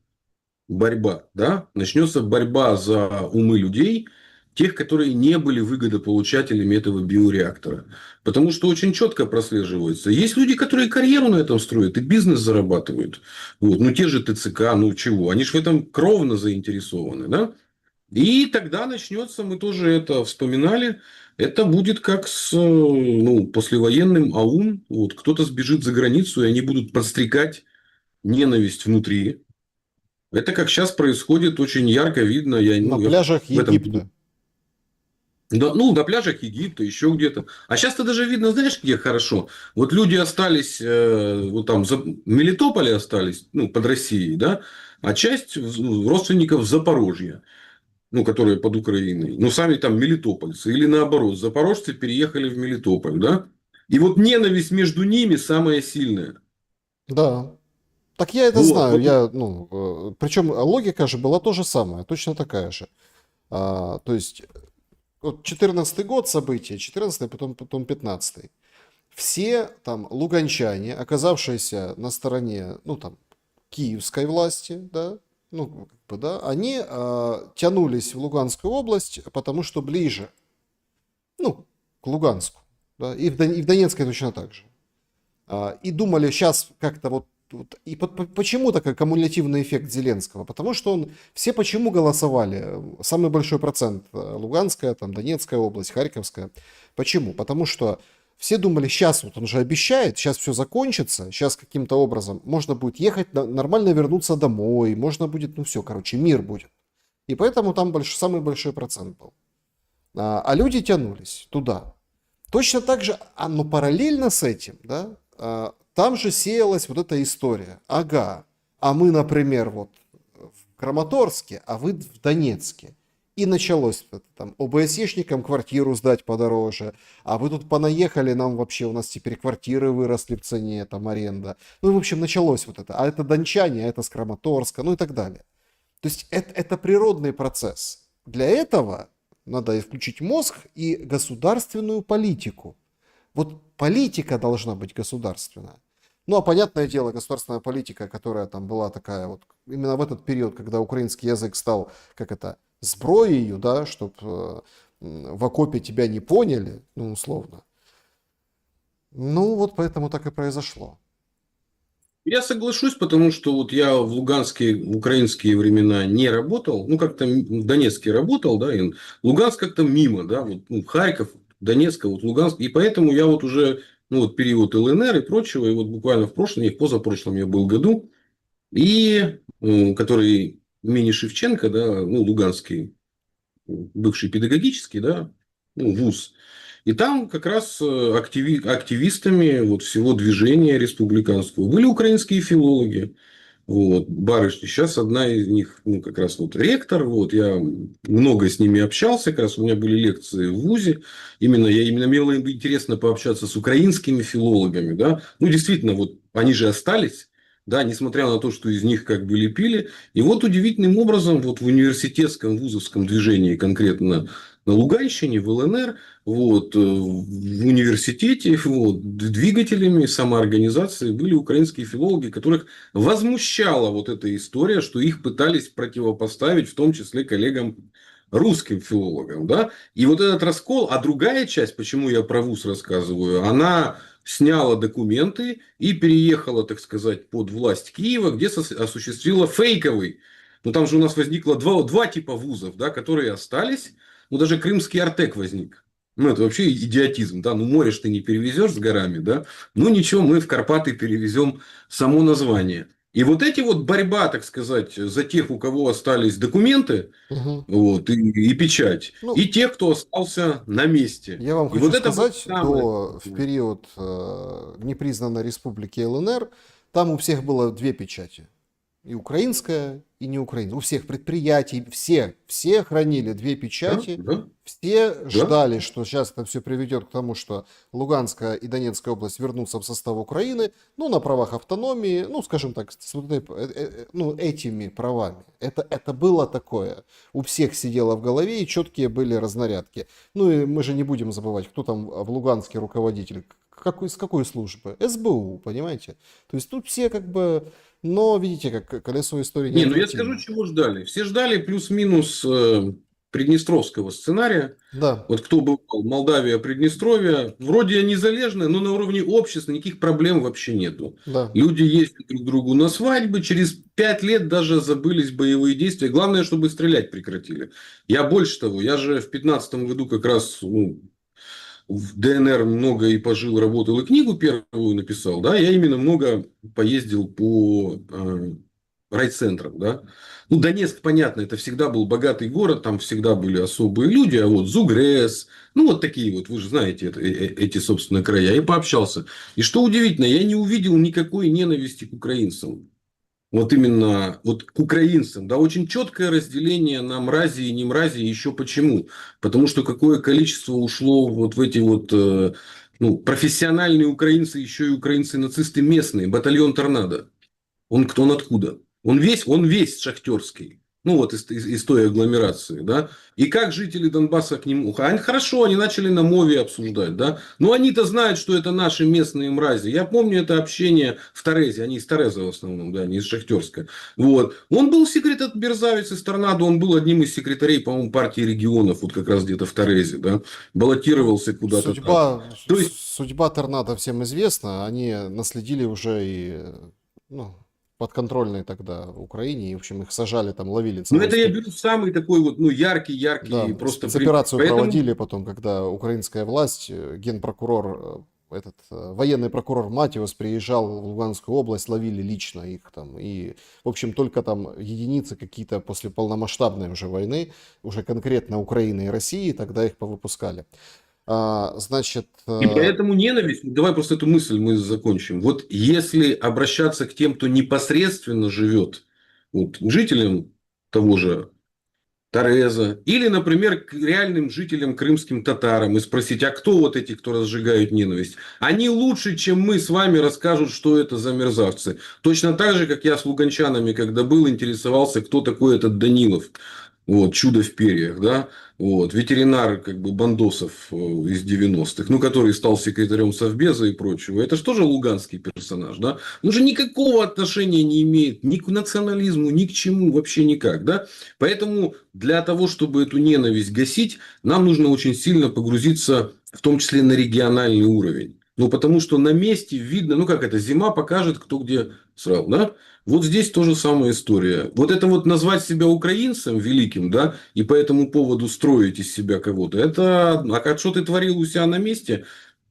борьба, да? Начнется борьба за умы людей, тех, которые не были выгодополучателями этого биореактора. Потому что очень четко прослеживается. Есть люди, которые карьеру на этом строят и бизнес зарабатывают. Вот. Те же ТЦК, чего? Они же в этом кровно заинтересованы, да? И тогда начнется, мы тоже это вспоминали, это будет как с послевоенным АУН. Вот. Кто-то сбежит за границу, и они будут подстрекать ненависть внутри. Это как сейчас происходит, очень ярко видно. На пляжах В этом Египта. Да, ну, на пляжах Египта, еще где-то. А сейчас-то даже видно, знаешь, где хорошо? Вот люди остались, вот там, в Мелитополе остались, ну, под Россией, да, а часть родственников Запорожья, ну, которые под Украиной. Ну, сами там мелитопольцы. Или наоборот, запорожцы переехали в Мелитополь, да. И вот ненависть между ними самая сильная. Да. Так я это Вот. знаю. Я, ну, причем логика же была то же самое, точно такая же. То есть, вот 14 год события, 14 потом 15. Все там луганчане, оказавшиеся на стороне, ну, там, киевской власти, да, ну, как бы, да, они тянулись в Луганскую область, потому что ближе, ну, к Луганску, да, и в Донецкой точно так же. И думали сейчас как-то и почему такой кумулятивный эффект Зеленского? Потому что все почему голосовали? Самый большой процент Луганская, там, Донецкая область, Харьковская. Почему? Потому что все думали, сейчас вот он же обещает, сейчас все закончится, сейчас каким-то образом можно будет ехать, нормально вернуться домой, можно будет, ну все, короче, мир будет. И поэтому там самый большой процент был. А люди тянулись туда. Точно так же, но параллельно с этим, да, там же сеялась вот эта история. Ага, а мы, например, вот в Краматорске, а вы в Донецке. И началось это там ОБСЕшникам квартиру сдать подороже, а вы тут понаехали, нам вообще, у нас теперь квартиры выросли в цене, там аренда. Ну, в общем, началось вот это. А это дончане, а это с Краматорска, ну и так далее. То есть это природный процесс. Для этого надо включить мозг и государственную политику. Вот политика должна быть государственная. Ну, а понятное дело, государственная политика, которая там была такая вот, именно в этот период, когда украинский язык стал, как это, сброей, да, чтобы в окопе тебя не поняли, ну, условно. Ну, вот поэтому так и произошло. Я соглашусь, потому что вот я в луганские, в украинские времена не работал, ну, как-то в Донецке работал, да, и Луганск как-то мимо, да, вот, ну, Харьков, Донецк, вот Луганск, и поэтому я вот уже, ну, вот период ЛНР и прочего, и вот буквально в прошлом, и в позапрошлом я был году, и который имени Шевченко, да, ну, Луганский, бывший педагогический, да, ну, вуз. И там как раз активистами вот всего движения республиканского были украинские филологи. Вот, барышни. Сейчас одна из них, ну, как раз вот ректор. Вот, я много с ними общался. Как раз у меня были лекции в ВУЗе. Именно мне было интересно пообщаться с украинскими филологами. Да? Ну, действительно, вот они же остались. Да, несмотря на то, что из них как бы лепили. И вот удивительным образом вот в университетском вузовском движении, конкретно на Луганщине, в ЛНР, вот, в университете вот, двигателями самоорганизации были украинские филологи, которых возмущала вот эта история, что их пытались противопоставить, в том числе коллегам русским филологам. Да? И вот этот раскол, а другая часть, почему я про ВУЗ рассказываю, она сняла документы и переехала, так сказать, под власть Киева, где осуществила фейковый. Ну, там же у нас возникло два типа вузов, да, которые остались. Ну, даже крымский Артек возник. Ну, это вообще идиотизм, да, ну, море ж ты не перевезешь с горами, да, ну, ничего, мы в Карпаты перевезем само название. И вот эти вот борьба, так сказать, за тех, у кого остались документы, Угу. вот, и печать, и Ну, тех, кто остался на месте. я вам И хочу вот это было сказать, самое. в период непризнанной республики ЛНР, там у всех было две печати. И украинская, и не украинская. У всех предприятий, все хранили две Да, печати, да, все да. ждали, что сейчас это все приведет к тому, что Луганская и Донецкая область вернутся в состав Украины, ну, на правах автономии, ну, скажем так, ну, этими правами. Это было такое. У всех сидело в голове, и четкие были разнарядки. Ну, и мы же не будем забывать, кто там в Луганске руководитель, с какой службы? СБУ, понимаете? То есть тут все как бы... Но видите, как колесо истории Не, ну я скажу, неотвратимо. чего ждали. Все ждали плюс-минус приднестровского сценария. Да, Вот кто был, Молдавия, Приднестровье, вроде незалежные, но на уровне общества никаких проблем вообще нету. да. Люди ездят друг к другу на свадьбы, через 5 лет даже забылись боевые действия. Главное, чтобы стрелять прекратили. Я больше того, я же в 15 году как раз ну, в ДНР много и пожил, работал, и книгу первую написал. Да, я именно много поездил по райцентром, да. Ну, Донецк, понятно, это всегда был богатый город, там всегда были особые люди, а вот Зугрес, ну, вот такие вот, вы же знаете эти, собственно, края. Я пообщался. И что удивительно, я не увидел никакой ненависти к украинцам. Вот именно вот к украинцам, да, очень четкое разделение на мрази и не мрази. Еще почему? Потому что какое количество ушло вот в эти вот ну, профессиональные украинцы, еще и украинцы-нацисты местные, батальон Торнадо. Он откуда? Он весь шахтерский. Ну, вот из той агломерации, да. И как жители Донбасса к нему... Хорошо, они начали на мове обсуждать, да. Но они-то знают, что это наши местные мрази. Я помню это общение в Торезе. Они из Тореза в основном, да, не из Шахтерска. Вот. Он был берзавец из Торнадо. Он был одним из секретарей, по-моему, партии регионов. Вот как раз где-то в Торезе, да. Баллотировался куда-то там. То есть, Судьба торнадо всем известна. Они наследили уже и ну, подконтрольной тогда Украине. И, в общем, их сажали там, ловили ну, это я целый. беру самый такой вот, ну, яркий Да, просто пример. спецоперацию Поэтому проводили потом, когда украинская власть, генпрокурор, военный прокурор Матиос приезжал в Луганскую область, ловили лично их там. И, в общем, только там единицы какие-то после полномасштабной уже войны, уже конкретно Украины и России, тогда их повыпускали. Значит, И поэтому ненависть, давай просто эту мысль мы закончим. Вот если обращаться к тем, кто непосредственно живет, вот, к жителям того же Тореза, или, например, к реальным жителям крымским татарам и спросить, а кто вот эти, кто разжигают ненависть? Они лучше, чем мы с вами расскажут, что это за мерзавцы. Точно так же, как я с луганчанами, когда был, интересовался, кто такой этот Данилов. Вот, чудо в перьях, да, вот, ветеринар, как бы, бандосов из 90-х, ну, который стал секретарем Совбеза и прочего, это же тоже луганский персонаж, да, он же никакого отношения не имеет ни к национализму, ни к чему, вообще никак, да, поэтому для того, чтобы эту ненависть гасить, нам нужно очень сильно погрузиться, в том числе на региональный уровень, ну, потому что на месте видно, ну, как это, зима покажет, кто где срал, да, вот здесь тоже самая история. Вот это вот назвать себя украинцем великим, да, и по этому поводу строить из себя кого-то, это, а как что ты творил у себя на месте,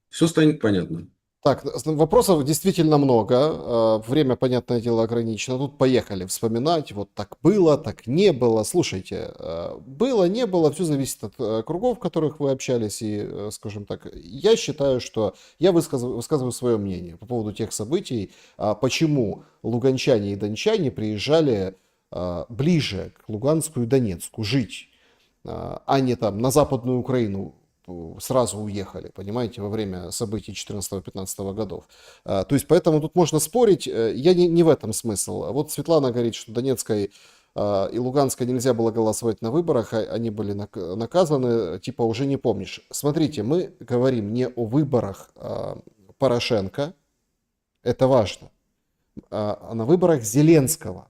все станет понятно. так, вопросов действительно много. Время, понятное дело, ограничено. Тут поехали вспоминать. Вот так было, так не было. Слушайте, было, не было, все зависит от кругов, в которых вы общались. И, скажем так, я считаю, что я высказываю свое мнение по поводу тех событий, почему луганчане и дончане приезжали ближе к Луганску и Донецку жить, а не там на Западную Украину сразу уехали, понимаете, во время событий 14-15 годов. То есть, поэтому тут можно спорить, я не в этом смысл. Вот Светлана говорит, что Донецкой и Луганской нельзя было голосовать на выборах, они были наказаны, типа уже не помнишь. Смотрите, мы говорим не о выборах Порошенко, это важно, а на выборах Зеленского.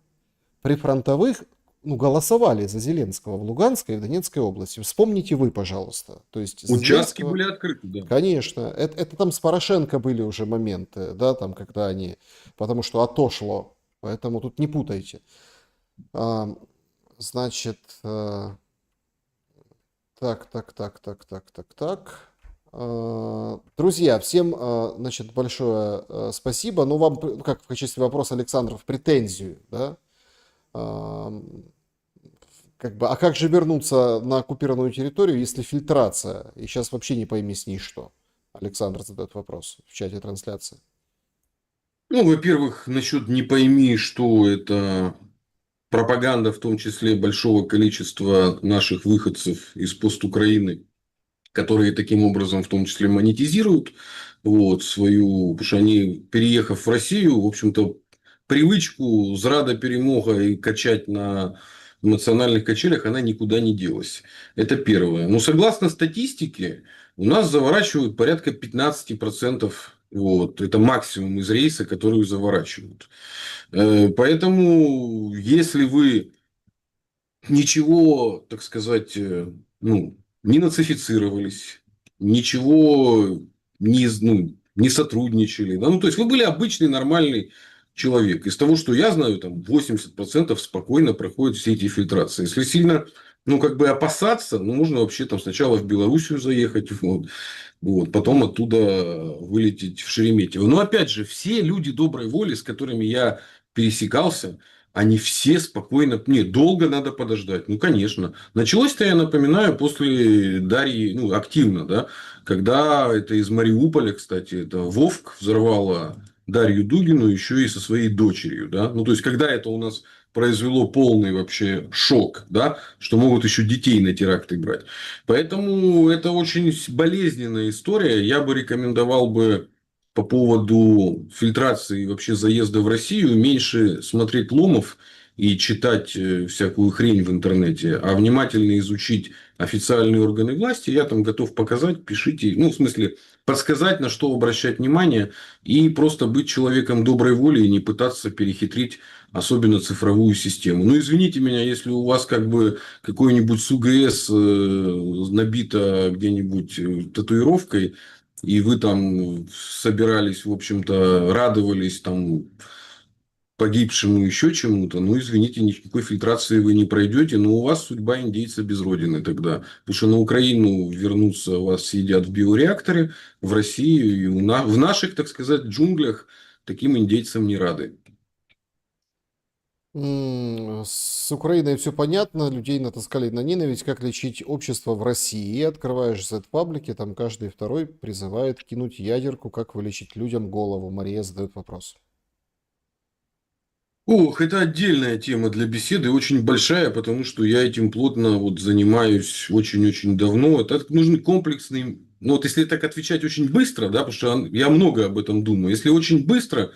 При фронтовых голосовали за Зеленского в Луганской и в Донецкой области. Вспомните вы, пожалуйста. То есть Участки Зеленского, были открыты, да. конечно, это там с Порошенко были уже моменты, да, там, когда они, потому что АТО шло, поэтому тут не путайте. Значит, так. Друзья, всем, значит, большое спасибо. Ну, вам, как в качестве вопроса, Александров, претензию, да? Как бы, а как же вернуться на оккупированную территорию, если фильтрация? И сейчас вообще не пойми с ней что. Александр задает вопрос в чате трансляции. Ну, во-первых, насчет не пойми, что это пропаганда, в том числе большого количества наших выходцев из пост-Украины, которые таким образом, в том числе, монетизируют вот, свою, потому что они, переехав в Россию, в общем-то, привычку зрада перемога и качать на эмоциональных качелях, она никуда не делась. Это первое. Но согласно статистике, у нас заворачивают порядка 15%. Вот. Это максимум из рейса, который заворачивают. Поэтому, если вы ничего, так сказать, ну, не нацифицировались, ничего не сотрудничали. Да? Ну, то есть, вы были обычный, нормальный человек. Из того, что я знаю, там 80% спокойно проходят все эти фильтрации. Если сильно, ну, как бы опасаться, ну, можно вообще там сначала в Белоруссию заехать, вот, потом оттуда вылететь в Шереметьево. Но, опять же, все люди доброй воли, с которыми я пересекался, они все спокойно... Нет, долго надо подождать. Ну, конечно. Началось-то, я напоминаю, после Дарьи, ну, активно, да, когда это из Мариуполя, кстати, это Вовк взорвала Дарью Дугину еще и со своей дочерью, да. Ну, то есть, когда это у нас произвело полный вообще шок, да, что могут еще детей на теракты брать. Поэтому это очень болезненная история. Я бы рекомендовал бы по поводу фильтрации и вообще заезда в Россию меньше смотреть ломов и читать всякую хрень в интернете, а внимательно изучить официальные органы власти. Я там готов показать, пишите, ну, в смысле, подсказать, на что обращать внимание, и просто быть человеком доброй воли и не пытаться перехитрить особенно цифровую систему. Ну, извините меня, если у вас как бы какой-нибудь СУГС набито где-нибудь татуировкой, и вы там собирались, в общем-то, радовались там погибшему еще чему-то, ну, извините, никакой фильтрации вы не пройдете, но у вас судьба индейца без родины тогда. Потому что на Украину вернуться вас съедят в биореакторе, в России и в наших, так сказать, джунглях таким индейцам не рады. С Украиной все понятно, людей натаскали на ненависть, как лечить общество в России. Открываешь Z-паблики, там каждый второй призывает кинуть ядерку, как вылечить людям голову. Мария задает вопрос. Ох, это отдельная тема для беседы, очень большая, потому что я этим плотно вот занимаюсь очень-очень давно. Это нужен комплексный... Ну, вот если так отвечать очень быстро, да, потому что я много об этом думаю. Если очень быстро,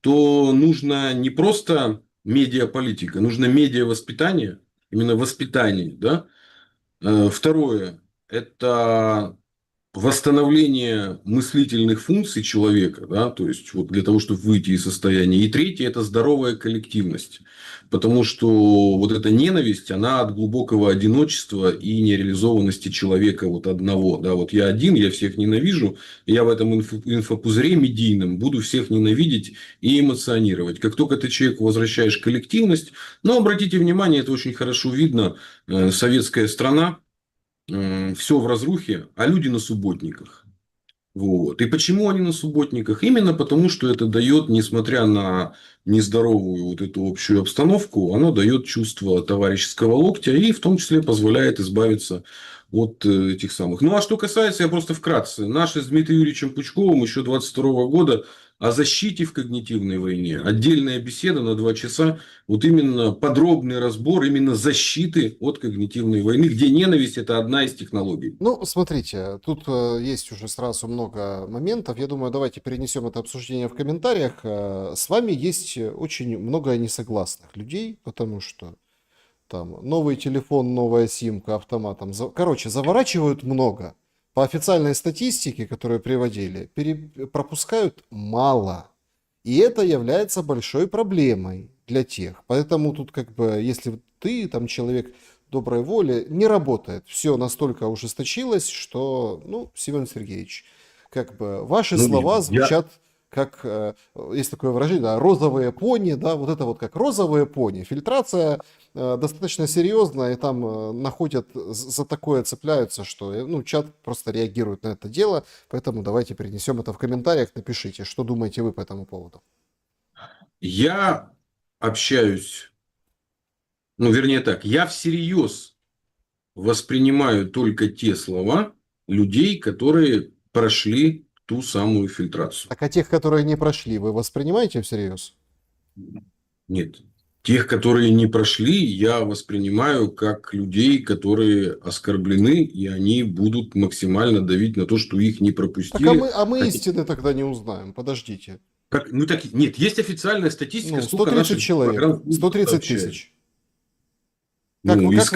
то нужно не просто медиаполитика, нужно медиавоспитание, именно воспитание, да. Второе – это восстановление мыслительных функций человека, да, то есть вот для того, чтобы выйти из состояния. И третье – это здоровая коллективность. Потому что вот эта ненависть, она от глубокого одиночества и нереализованности человека вот одного. Да, вот я один, я всех ненавижу, и я в этом инфопузыре медийном буду всех ненавидеть и эмоционировать. Как только ты человеку возвращаешь коллективность, но обратите внимание, это очень хорошо видно, советская страна, все в разрухе, а люди на субботниках. Вот. И почему они на субботниках? Именно потому, что это дает, несмотря на нездоровую вот эту общую обстановку, оно дает чувство товарищеского локтя и в том числе позволяет избавиться от этих самых. Ну, а что касается, я просто вкратце. Наши с Дмитрием Юрьевичем Пучковым еще 22 года о защите в когнитивной войне. Отдельная беседа на 2 часа. Вот именно подробный разбор именно защиты от когнитивной войны, где ненависть – это одна из технологий. Ну, смотрите, тут есть уже сразу много моментов. Я думаю, давайте перенесем это обсуждение в комментариях. С вами есть очень много несогласных людей, потому что там новый телефон, новая симка, автоматом. Короче, заворачивают много. По официальной статистике, которую приводили, пропускают мало. И это является большой проблемой для тех. Поэтому тут как бы, если ты там человек доброй воли, не работает. Все настолько ужесточилось, что, ну, Семен Сергеевич, как бы ваши Ну, нет, слова звучат как, есть такое выражение, да, розовые пони, да, вот это вот как розовые пони. Фильтрация достаточно серьезная, и там находят, за такое цепляются, что, ну, чат просто реагирует на это дело, поэтому давайте перенесем это в комментариях, напишите, что думаете вы по этому поводу. Я общаюсь, ну, вернее так, я всерьез воспринимаю только те слова людей, которые прошли ту самую фильтрацию. Так а тех, которые не прошли, вы воспринимаете всерьез? Нет. Тех, которые не прошли, я воспринимаю как людей, которые оскорблены, и они будут максимально давить на то, что их не Так а пропустили. мы истины тогда не узнаем, подождите. Ну, так, нет, есть официальная статистика, Ну, сколько 130 наших человек, программ 130 сообщает. тысяч. Ну, из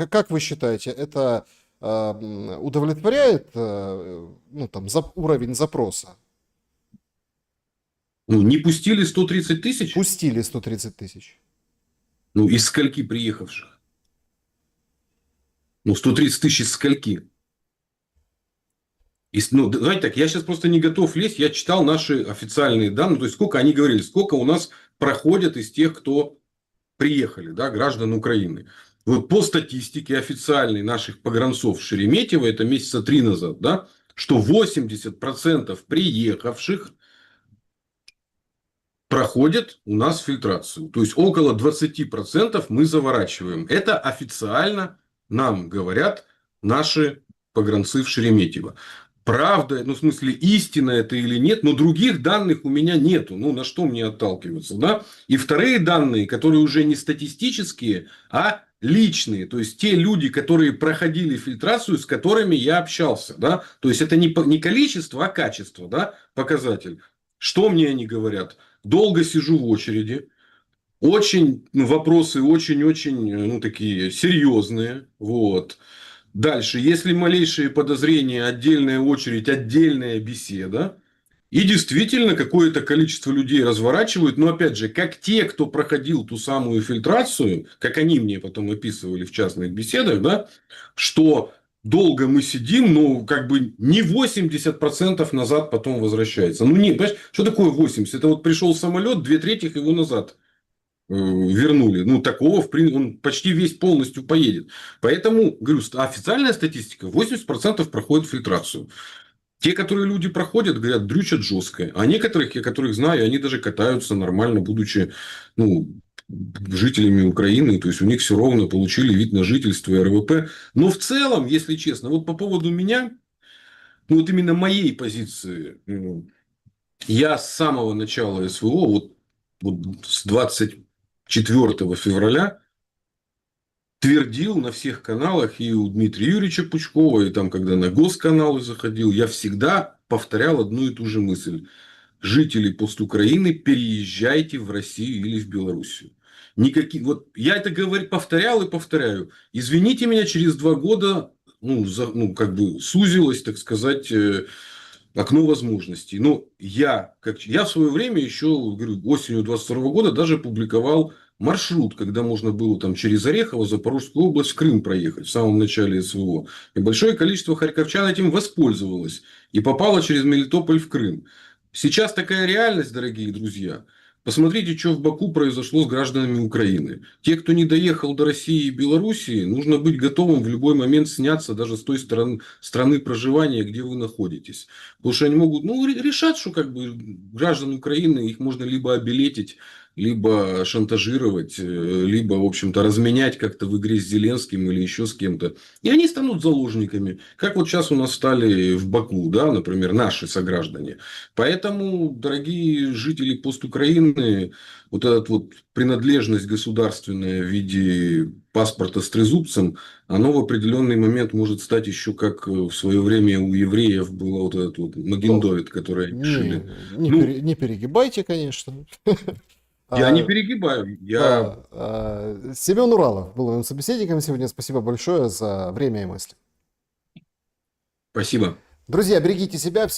Как вы считаете, это удовлетворяет ну, там, уровень запроса? Ну, не пустили 130 тысяч? Пустили 130 тысяч. Ну, из скольки приехавших? Ну, 130 тысяч из скольки? Ну, давайте так, я сейчас просто не готов лезть. Я читал наши официальные данные. То есть, сколько они говорили, сколько у нас проходят из тех, кто приехали, да, граждан Украины. Вот по статистике официальной наших погранцов в Шереметьево, это месяца 3 назад, да, что 80% приехавших проходят у нас фильтрацию. То есть около 20% мы заворачиваем. Это официально нам говорят наши погранцы в Шереметьево. Правда, ну, в смысле, истина это или нет, но других данных у меня нету. Ну, на что мне отталкиваться, да? И вторые данные, которые уже не статистические, а личные. То есть, те люди, которые проходили фильтрацию, с которыми я общался, да? То есть, это не количество, а качество, да, показатель. Что мне они говорят? Долго сижу в очереди. Очень, ну, вопросы очень-очень, ну, такие серьезные. Вот. Дальше, если малейшие подозрения, отдельная очередь, отдельная беседа. И действительно, какое-то количество людей разворачивают. Но, опять же, как те, кто проходил ту самую фильтрацию, как они мне потом описывали в частных беседах, да, что долго мы сидим, но как бы не 80% назад потом возвращается. Ну, нет, понимаешь, что такое 80%? Это вот пришел самолет, 2/3 его назад вернули. Ну, такого, в принципе, он почти весь полностью поедет. Поэтому, говорю, официальная статистика 80% проходит фильтрацию. Те, которые люди проходят, говорят, дрючат жестко. А некоторых, я которых знаю, они даже катаются нормально, будучи, ну, жителями Украины. То есть, у них все ровно, получили вид на жительство и РВП. Но в целом, если честно, вот по поводу меня, ну, вот именно моей позиции, я с самого начала СВО, вот с 24 февраля, твердил на всех каналах, и у Дмитрия Юрьевича Пучкова, и там, когда на госканалы заходил, я всегда повторял одну и ту же мысль. Жители постукраины, переезжайте в Россию или в Белоруссию. Никакие, вот я это повторял и повторяю. Извините меня, через 2 года, ну, как бы сузилось, так сказать, окно возможностей. Но я в свое время еще, говорю, осенью 22 года даже публиковал маршрут, когда можно было там через Орехово, Запорожскую область, в Крым проехать в самом начале СВО. И большое количество харьковчан этим воспользовалось и попало через Мелитополь в Крым. Сейчас такая реальность, дорогие друзья. Посмотрите, что в Баку произошло с гражданами Украины. Те, кто не доехал до России и Белоруссии, нужно быть готовым в любой момент сняться даже с той страны проживания, где вы находитесь. Потому что они могут, ну, решат, что как бы граждан Украины их можно либо обелетить, либо шантажировать, либо, в общем-то, разменять как-то в игре с Зеленским или еще с кем-то. И они станут заложниками. Как вот сейчас у нас стали в Баку, да, например, наши сограждане. Поэтому, дорогие жители постукраины, вот эта вот принадлежность государственная в виде паспорта с трезубцем, оно в определенный момент может стать еще как в свое время у евреев было вот этот вот Ну, Магендовит, который они решили. не перегибайте, конечно. Я не А, перегибаю. Я... да, Семен Уралов был моим собеседником сегодня. Спасибо большое за время и мысли. Спасибо. Друзья, берегите себя.